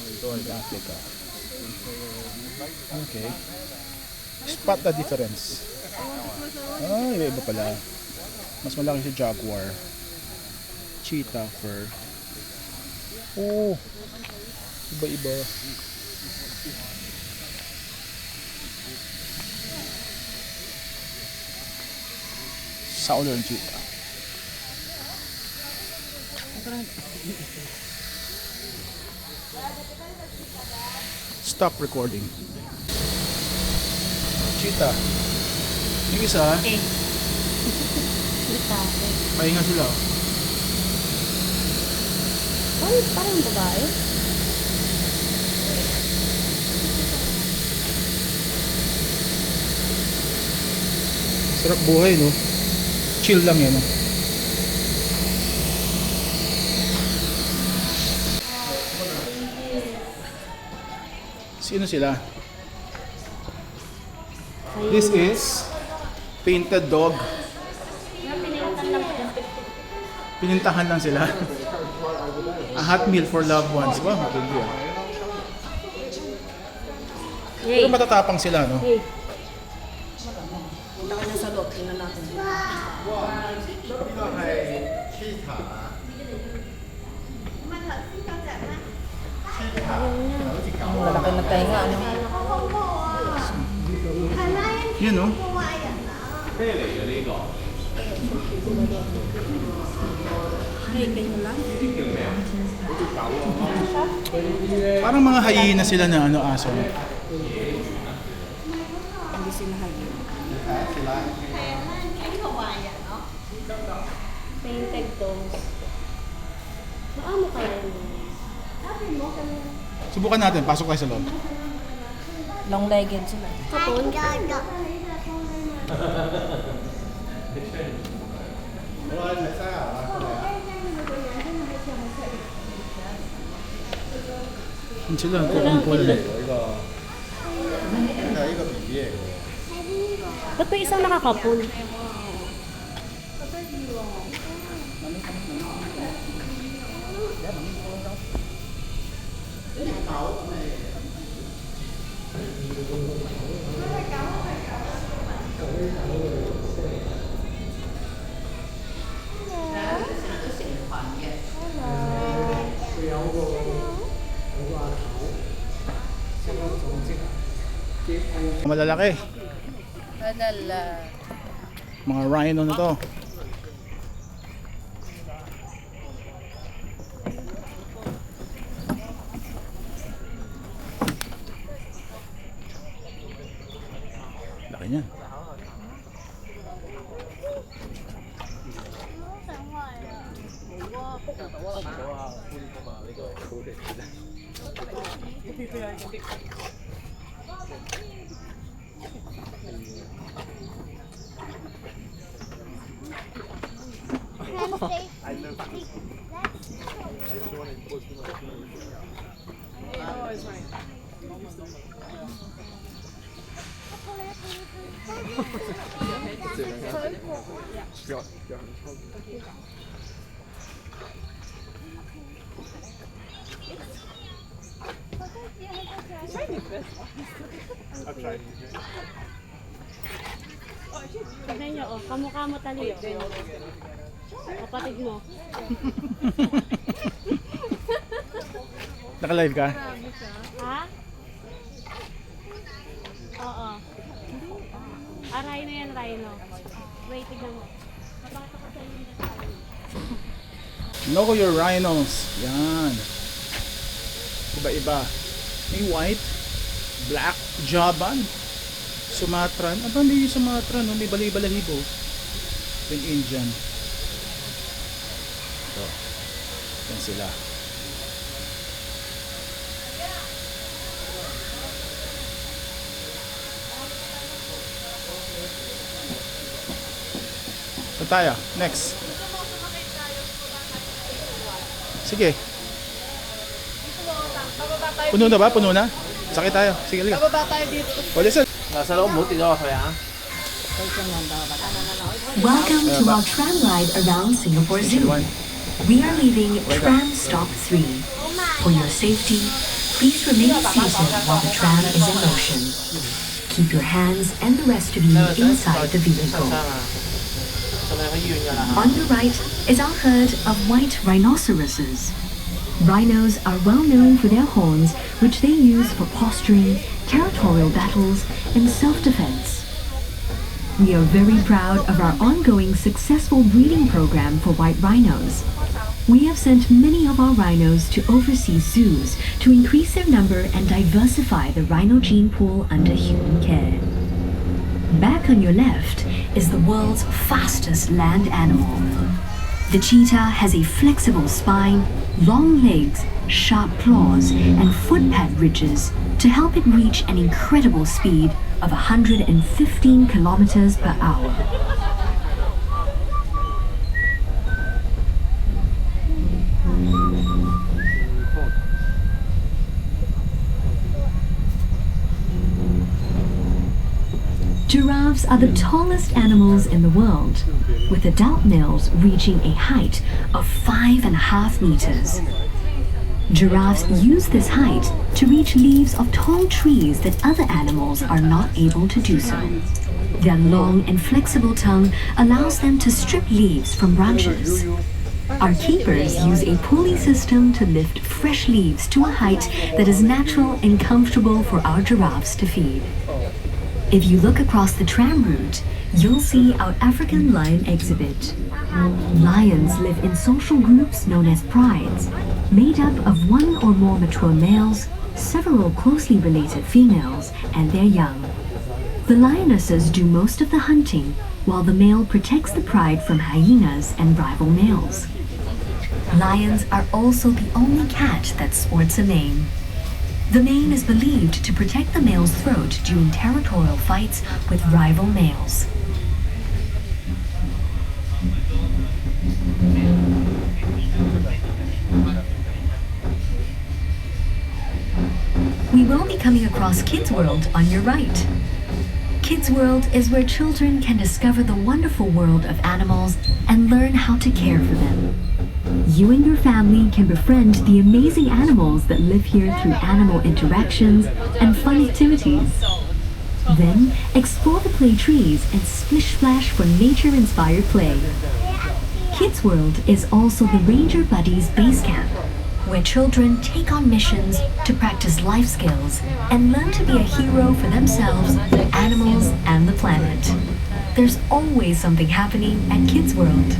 Ito ang Africa. Okay. Spot the difference. Ah, iba pala. Mas malaki si jaguar. Cheetah fur. Oh, iba-iba. Southern cheetah. Stop recording. Cheetah. Yung isa, Eh. Cheetah. pahinga sila. Parang babae. Sarap buhay, no? Chill lang yan, no? Sino sila? This is painted dog. Pinintahan lang sila. A hot meal for loved ones. Wow, matindi ah. Yay. Pero matatapang sila, no? Hey. Punta ka na sa loob, tingnan natin. Ang lalaki na tainga, ano? Yun, no? Hey, ganyan lang. Parang mga hyena sila na ano, aso. Hindi sila hayo. Painted dogs. Maamo kaya yun? Subukan natin, pasok tayo sa loob. Long-legged sila. Kapon? Yun sila, kukumpul. Ba't may isang nakakapon? Malalaki. Alala. Mga rhino na to. Laki niya. Tignan nyo, oh, kamukha mo tali, oh. Kapatid mo. Naka-live ka? Ha? Oo. Ah, rhino yan, rhino. Wait, tignan mo. Papakita ko sa inyo yung detalye. Know your rhinos. Yan. Iba-iba. May white. Black Javan. Sumatran. Aba, may Sumatran, no? May balay-balahibo. Yung Indian. Ito. Yan sila. Ito tayo. Next. Sige. Puno na ba? Puno na? Sakit tayo. Sige, liga. Bababa tayo dito. O, listen. Nasa loob mo, tignan ko kaya. Welcome to our tram ride around Singapore Zoo. We are leaving tram stop 3. For your safety, please remain seated while the tram is in motion. Keep your hands and the rest of you inside the vehicle. On your right is our herd of white rhinoceroses. Rhinos are well known for their horns, which they use for posturing, territorial battles, and self-defense. We are very proud of our ongoing successful breeding program for white rhinos. We have sent many of our rhinos to overseas zoos to increase their number and diversify the rhino gene pool under human care. Back on your left is the world's fastest land animal. The cheetah has a flexible spine, long legs, sharp claws, and footpad ridges to help it reach an incredible speed of 115 kilometers per hour. Giraffes are the tallest animals in the world, with adult males reaching a height of 5.5 meters. Giraffes use this height to reach leaves of tall trees that other animals are not able to do so. Their long and flexible tongue allows them to strip leaves from branches. Our keepers use a pulley system to lift fresh leaves to a height that is natural and comfortable for our giraffes to feed. If you look across the tram route, you'll see our African lion exhibit. Lions live in social groups known as prides, made up of one or more mature males, several closely related females, and their young. The lionesses do most of the hunting, while the male protects the pride from hyenas and rival males. Lions are also the only cat that sports a mane. The mane is believed to protect the male's throat during territorial fights with rival males. We will be coming across Kids World on your right. Kids World is where children can discover the wonderful world of animals and learn how to care for them. You and your family can befriend the amazing animals that live here through animal interactions and fun activities. Then, explore the play trees and splish splash for nature-inspired play. Kids World is also the Ranger Buddies base camp, where children take on missions to practice life skills and learn to be a hero for themselves, animals, and the planet. There's always something happening at Kids World.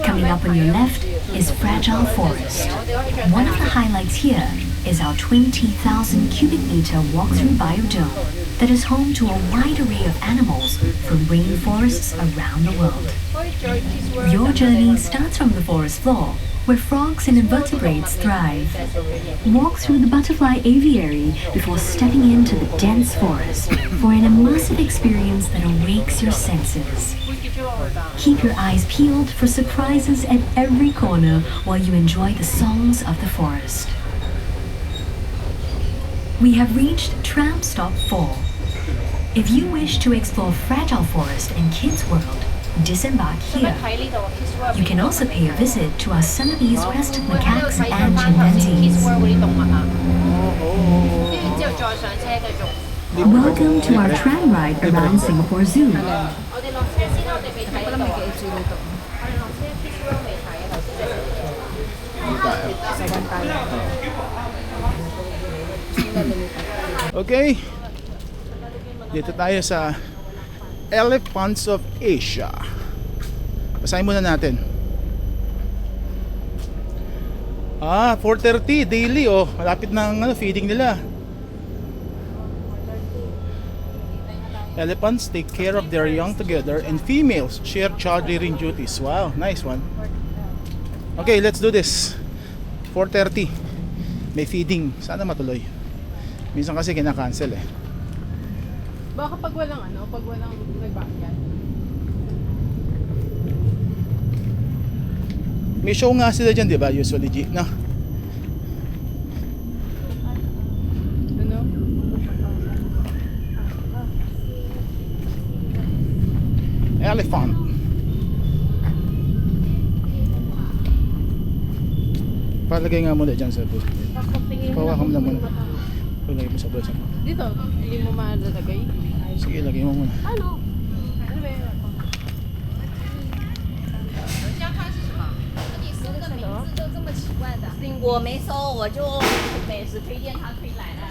Coming up on your left is Fragile Forest. One of the highlights here is our 20,000 cubic meter walk-through biodome that is home to a wide array of animals from rainforests around the world. Your journey starts from the forest floor, where frogs and invertebrates thrive. Walk through the butterfly aviary before stepping into the dense forest for an immersive experience that awakes your senses. Keep your eyes peeled for surprises at every corner while you enjoy the songs of the forest. We have reached tram stop 4. If you wish to explore Fragile Forest and Kids World, disembark here. You can also pay a visit to our Celebes crested macaques and chimpanzees. Welcome to our tram ride around Singapore Zoo. Okay. Dito tayo sa Elephants of Asia. Basahin muna natin. 4:30 daily, oh. Malapit na ang feeding nila. Elephants take care of their young together and females share child rearing duties. Wow, nice one. Okay, let's do this. 4:30. May feeding. Sana matuloy. Minsan kasi kina-cancel eh. Baka pag walang pag walang nagbayan. May show nga sila dyan, di ba? Usually, G. No? Ano? Elephant. Palagay nga muna dyan sa bus. Pawakan mo lang muna. Palagay mo sa bus. Dito, hindi mo malalagay. Sige, lagay mo muna. Ano? Ano ba yun? 我没搜，我就美食推荐他可以来的。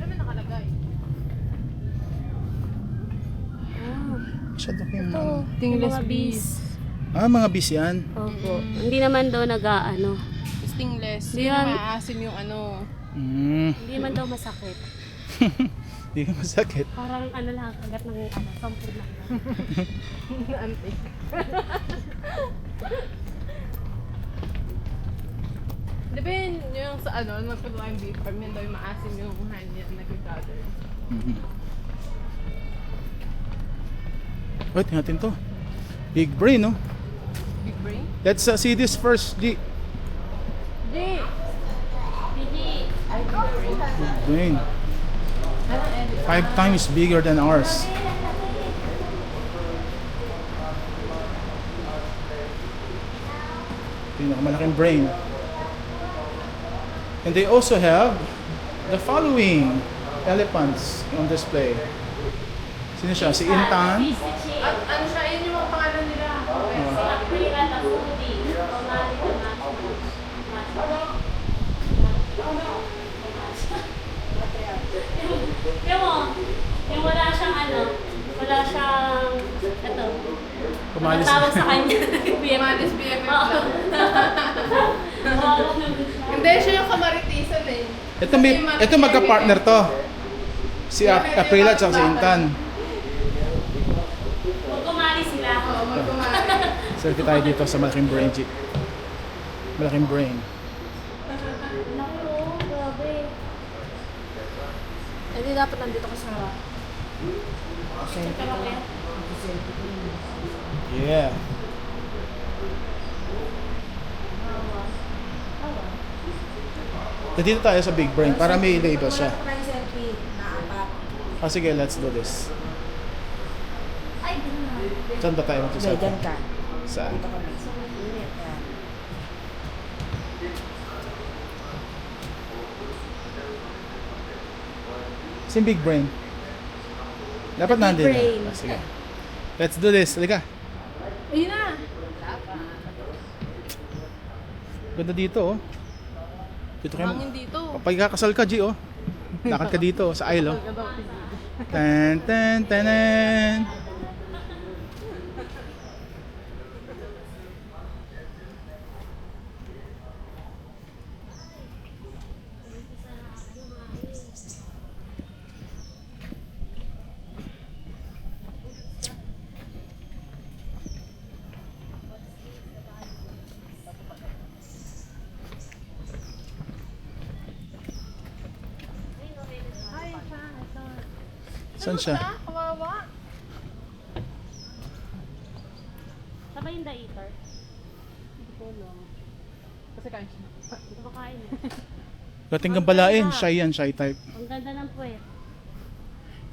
Ano ba nakalagay? Masyado kayong Ito, Stingless mga bees. mga bis yan. Opo. Hindi naman daw nag-aano. Stingless. Di Hindi yan. maasim yung ano. Hindi man daw masakit. Hindi ka masakit. Parang ano lang, kagat ng sampur lang. Antik. Di ba yun yung sa magpatulang beef farm, yun daw yung maasim yung honey na nag-gather. Oh, tingnan natin to. Big brain, no? Big brain? Let's see this first, G. Di! Big brain. 5 times bigger than ours. Pinakamalaking brain. And they also have the following elephants on display. Sino siya? Si Intan. At ano siya, yun yung mga pangalan nila. Yung wala siyang wala siyang, Kumalis tawag sa kanya. Malis BFF Oo. lang. Hindi, siya yung kamaritisan eh. Ito magka-partner to. Si April at saka si Intan. Huwag kumali sila. Oo, magkumari. Selfie tayo dito sa malaking brain, G. Malaking brain. Naku, grabe. Hindi dapat nandito ka sa harap. Yeah. Dito tayo sa big brain para may label siya. Sige, let's do this. Saan ba tayo magsasabi? Diyan ka. Saan? Kasi big brain. Dapat Big nandun. brain. Sige. Let's do this. Halika. Ayun na! Ganda dito, oh. Dito kayo. Hangin dito. Kapag kakasal ka, G, oh. Lakad ka dito, sa aisle, oh. Talaga daw. Tan, tan, tanan. Saan siya? Kawawa. Sabay yung the eater. Hindi ko lang. Kasi kain siya. Hindi ko makain eh. Dating gambalain, shy yan, shy type. Ang ganda ng puwet.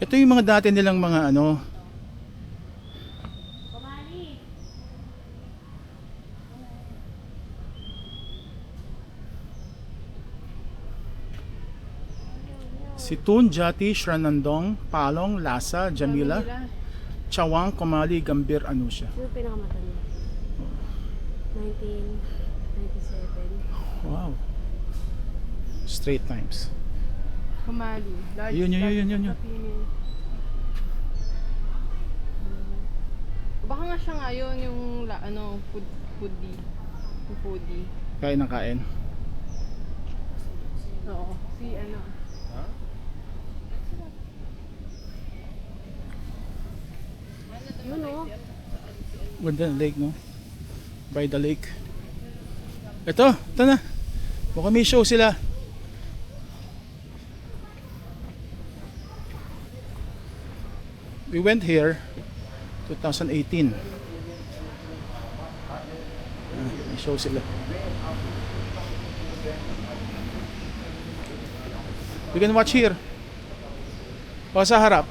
Ito yung mga dati nilang mga ano, Kumali. si Tun, Jati, Shranandong, Palong, Lasa, Jamila, Chawang, Komali, Gambir, Anusha. Sino pinakamatanda? 1997. Wow. Straight times. Kumali. Yun. Baka nga siya nga yun yung food foodie. Yung foodie. Kain ng kain. Oo. Si ano. Yun oh. Ganda ng lake, no? By the lake. Ito na. Mukhang may show sila. We went here 2018. May show sila. You can watch here. O sa harap.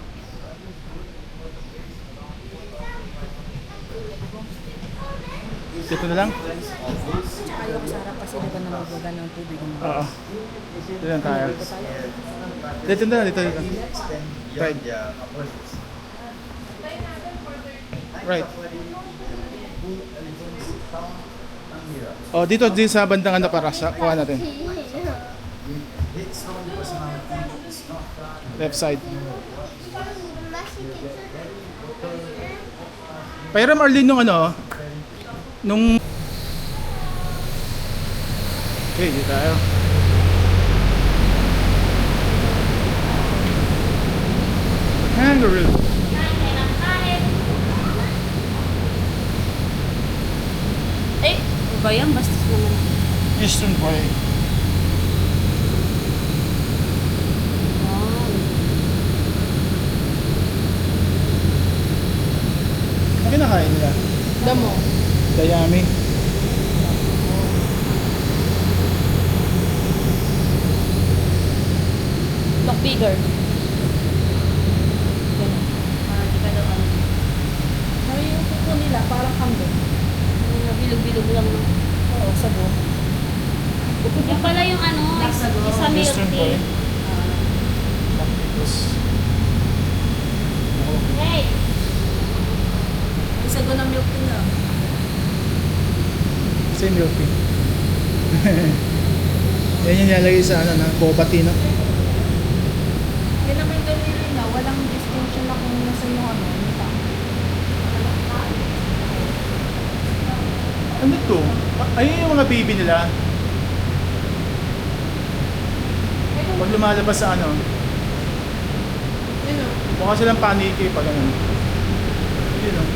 Dito na lang? Ayaw ko sa harap kasi diba nabubuga ng tubig mo. Oo. Dito lang tayo. Dito na, dito. Right. Right. Oh, dito din sa bandang ano para sa kuha natin. Left side. Pairam Arlene nung ano, nung okay, dito tayo. Kangaroo. Eh, ano ba yan? Bastos naman. Eastern Boy. Ano kinakain nila? Damo. Dayami. Talk bigger. Di ka daw ano. Sabi yung kuko nila, parang kambing. Bilog-bilog lang. No? Oo, sabo. Yung pala yung ano, isa milk Eastern Boy. tea. Hey! Isa ko ng milk tea na. Same milk tea. Yan yung nilalagay sa ano na, boba tea, no? Yan naman yung dalili na, walang distinction na kung nasa yung ano, nita. Ano to? Ayun yung mga baby nila. Pag lumalabas sa ano, Yun o. mukha silang paniki pag ano. Yun o.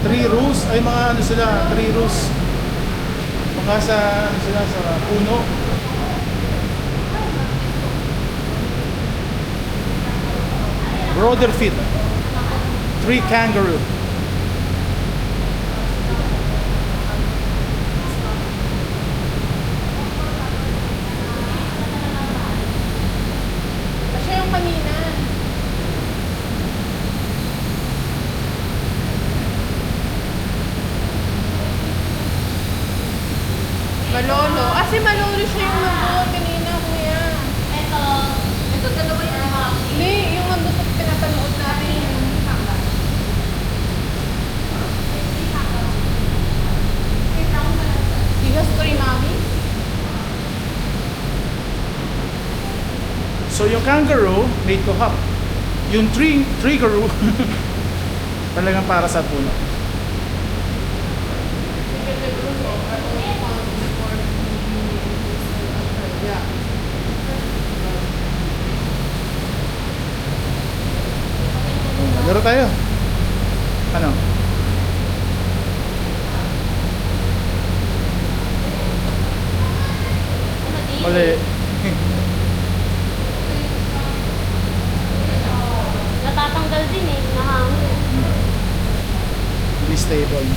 Three rows, ay mga ano sila, 3 rows. Mga sa ano sila sa puno. Broader feet. 3 kangaroo. Siya yung kanina. Malolo. Ah, si Malolo siya yung nandun kanina, kuya. Ito dalawa yung hindi, yung nandun sa pinapanood natin. Bigas ko rin, mami. So yung kangaroo made to hop. Yung triggeroo talagang para sa puno. Laro tayo. Ano? Mali. Natatanggal din eh, nahangin. Hindi stable.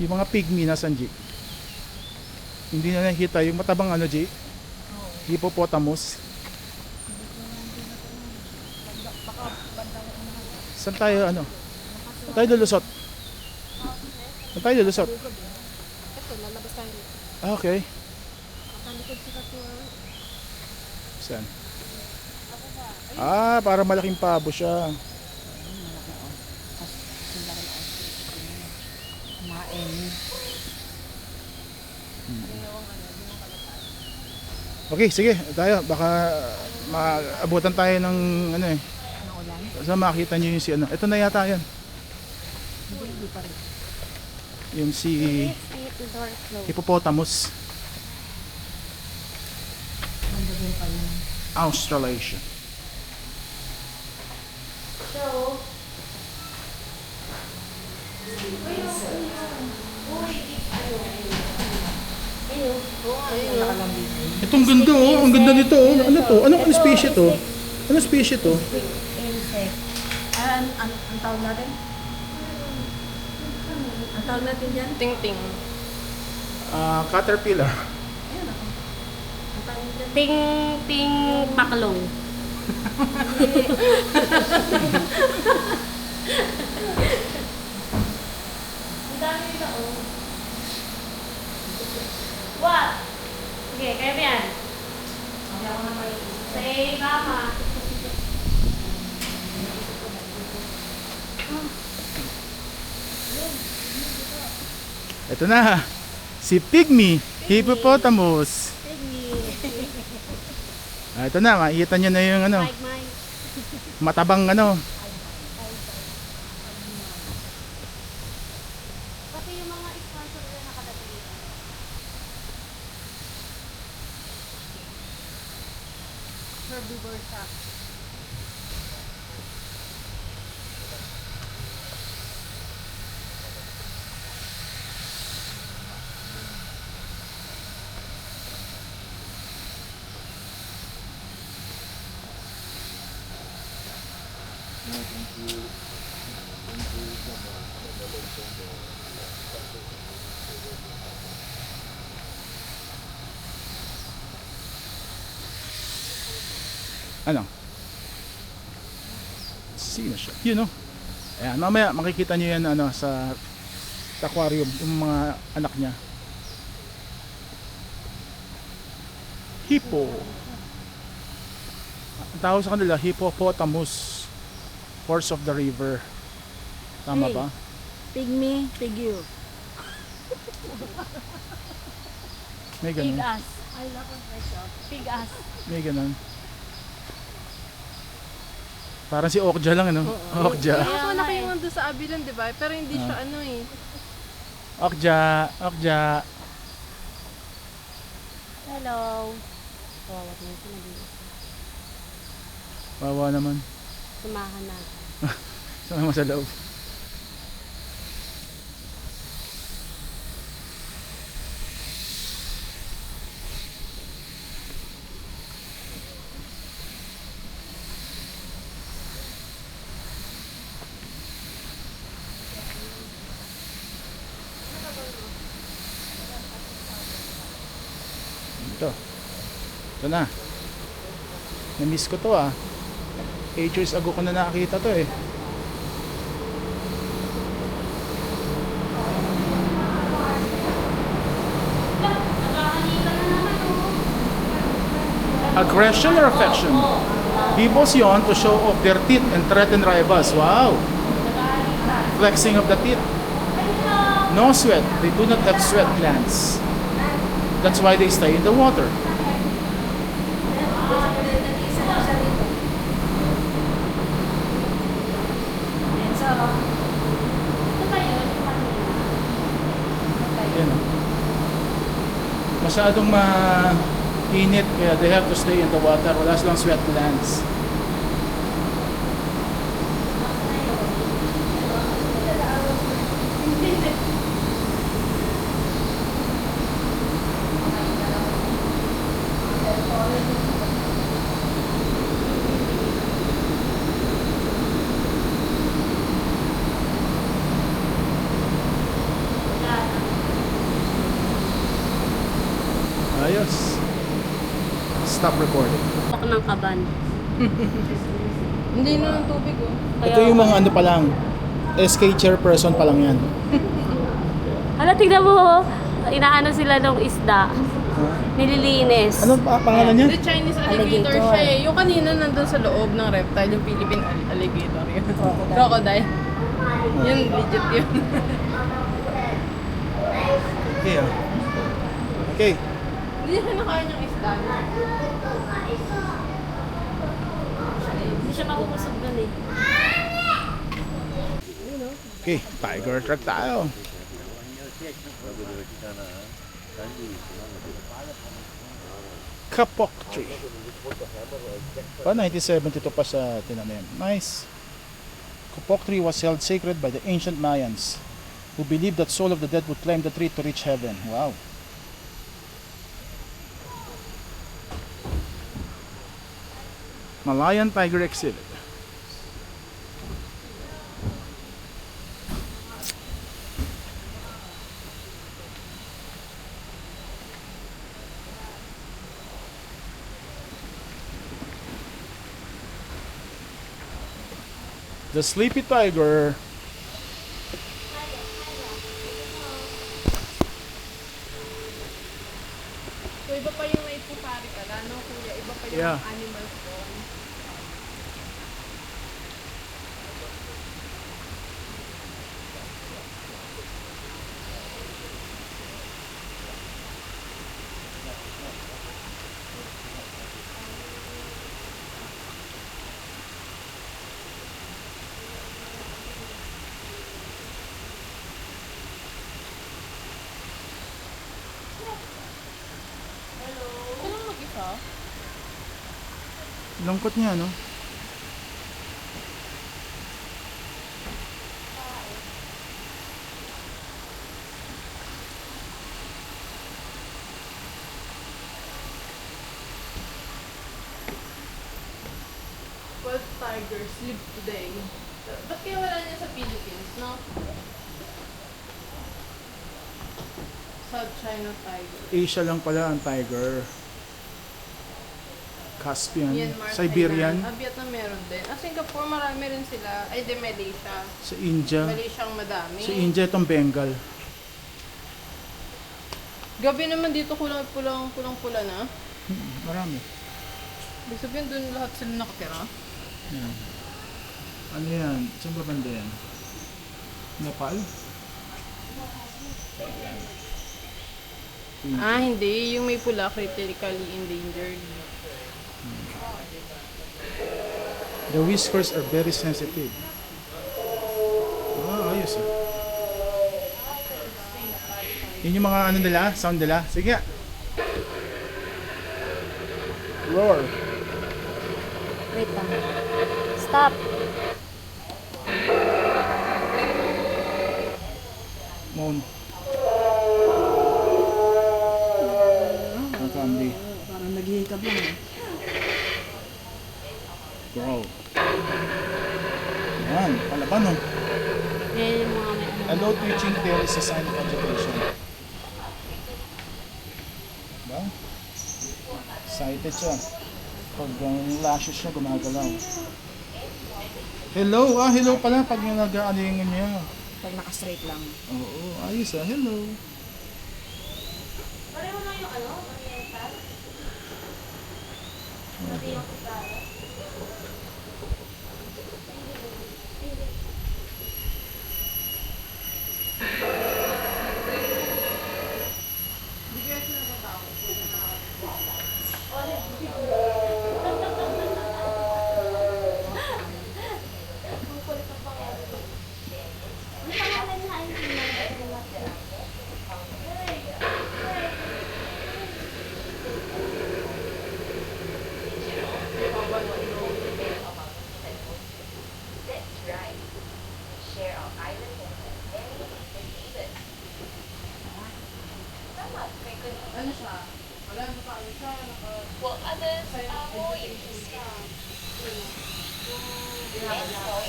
Yung mga pygmy nasan, G? Hindi na nakikita yung matabang ano, G? Hippopotamus. Saan tayo ano? Saan tayo lulusot? Saan tayo lulusot? Ito, lalabas tayo. Ah, okay. Nakalikod si Katua. Saan? Ah, para malaking pabo siya. Okay, sige, tayo. Baka maabutan tayo ng ano eh. Sa makita niyo yung si ano. Ito na yata yan. Yung si hippopotamus. Australasia. Itong ganda oh, ang ganda nito oh. Ano to? Anong species to? Anong species to? Insect. Ang tawag natin? Ang tawag natin dyan? Ting-ting. Caterpillar. Ting paklong. Ang dami nila oh. What? Okay, kaya ba yan? Say mama. Ito na. Si Pygmy hippopotamus. Ito na, makikita nyo na yung ano, Mike. matabang ano. Pati yung mga sponsor na nakadating. Herbivore siya. Ano? Sino siya? Yun oh. Ayan, mamaya makikita nyo yan ano, sa aquarium, yung mga anak niya. Hippo. Ang tawag sa kanila, hippopotamus. Horse of the river. Tama Hey. ba? Pygmy, pygmy. May Pig ganun. ass. I love myself. Pig ass. May ganun. Parang si Okja lang ano? Okja. Mas malaki yung doon sa Abilon, di ba? Pero hindi siya ano eh. Okja. Hello. Kawawa naman siya nag-iisa. Wawa naman. Sumahan na. Sama mo sa loob. Ito na. Na-miss ko to ah. 8 years ago ko na nakakita to eh. Aggression or affection? Hippos yawn to show off their teeth and threaten rivals. Wow! Flexing of the teeth. No sweat. They do not have sweat glands. That's why they stay in the water. Yan oh. Masyadong mainit kaya they have to stay in the water. Wala silang sweat glands. Ayos. Stop recording. Bak ng kaban. Hindi na ng tubig oh. Ito yung mga ano pa lang. SK chairperson pa lang yan. Hala, tignan mo. Inaano sila ng isda. Nililinis. Anong pangalan niya? The Chinese alligator, Alligator. siya eh. Yung kanina nandun sa loob ng reptile, yung Philippine alligator yun. Crocodile. Yun, legit yun. Okay, Okay. Hindi siya kinakain yung isda. Hindi siya makukusog dun eh. Okay, tiger truck tayo. Kapok tree. 1972 pa sa tinanim. Nice. Kapok tree was held sacred by the ancient Mayans, who believed that soul of the dead would climb the tree to reach heaven. Wow. Malayan tiger exhibit. The sleepy tiger. So iba pa yung night safari ka, no kuya? Iba pa yung Yeah. animals doon. Walang mag-isa? Lungkot niya, no? Wild tigers live today. Ba't kaya wala niya sa Philippines, no? South China tiger. Asia lang pala ang tiger. Caspian, Myanmar, Siberian, Thailand. Vietnam meron din. Singapore marami rin sila. Ay, di Malaysia. sa India. Malaysia ang madami. Sa India itong Bengal. Gabi naman dito pulang-pula na. Marami. Ibig sabihin doon lahat sila nakatira. Yan. Ano yan? Saan ba banda yan? Nepal? Hindi. Yung may pula, critically endangered. The whiskers are very sensitive. Ayos ah. Yun yung mga ano nila, sound nila. Sige. Roar. Wait lang. Stop. Moan. Kakandi. Parang naghihikab lang eh. Growl. Yan, palaban no. Yan yung mga may ano. A low twitching tail is a sign of agitation. Diba? Excited siya. Pag yung lashes niya gumagalaw. Hello! Hello pala pag yung nag-aaningan niya. Pag naka-straight lang. Oo, ayos hello. Pareho lang yung ano? Oriental? Ano siya? Wala na pa ano siya?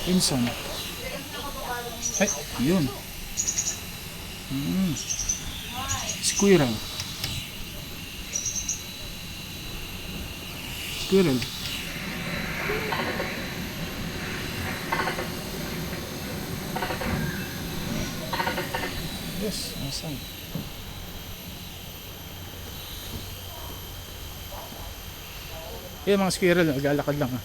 Pinsan. Ay, yun. Squirrel. Squirrel. Yes, awesome. Yan mga squirrel, naglalakad lang ah.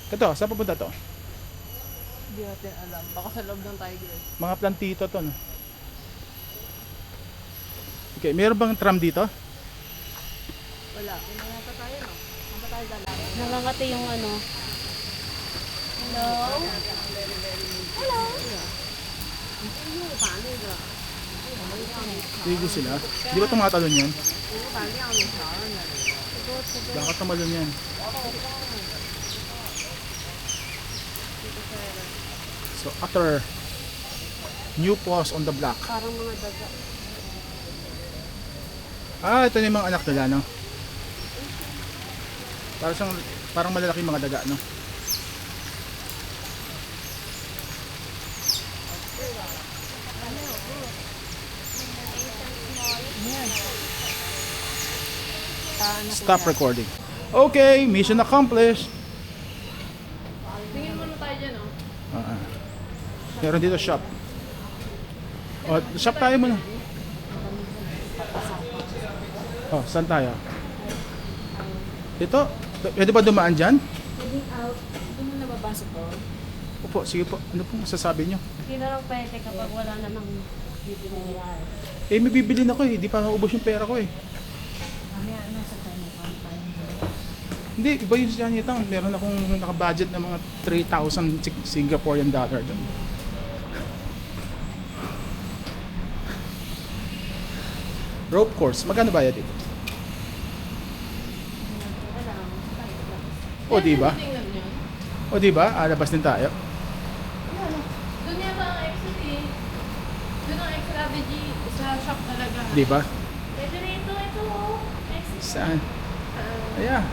Ito, saan pupunta to? Hindi natin alam. Baka sa loob ng tiger. Mga plantito to, no? Okay, meron bang tram dito? Wala. Pinayata tayo, no? Saan ba tayo dalawa? Nangangati yung ano. Hello? Ligo sila. Di ba tumatalon yan? Bakit tumalon yan? So after new pause on the block. Parang mga daga. Ah, ito na yung mga anak nila, no? Parang malalaki mga daga, no? Stop recording. Okay, mission accomplished. Tingin muna tayo dyan, no? Meron dito shop. O, shop tayo muna. Oh, saan tayo? Dito? Pwede ba dumaan dyan? Heading out. Doon mo nababasa ko. Opo, sige po. Ano pong masasabi nyo? Hindi na lang pwede kapag wala namang bibili. Eh, may bibili na ko eh. Di pa naubos yung pera ko eh. Hindi, iba yung Chinatown. Meron akong naka-budget na mga 3,000 Singaporean dollar doon. Rope course, magkano bayad dito? O, di ba? Tingnan nyo. O, di ba? Alabas din tayo. Doon yata ang exit eh. Doon ang exit ABG. Sa shop talaga. Di ba? Pwede rito, ito oh. Exit. Saan? Ayan.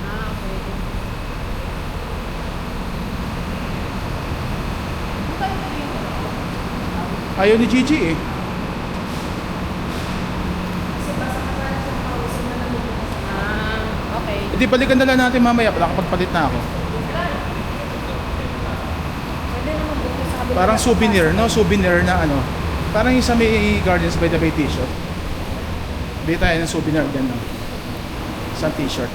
Okay. Doon tayo na rin. Ayaw ni Gigi eh. Okay. Hindi, balikan na lang natin mamaya. Baka pagpalit na ako. Parang souvenir, no? Souvenir na ano. Parang yung sa may Gardens by the Bay t-shirt. Bili tayo ng souvenir din, no? Sa t-shirt.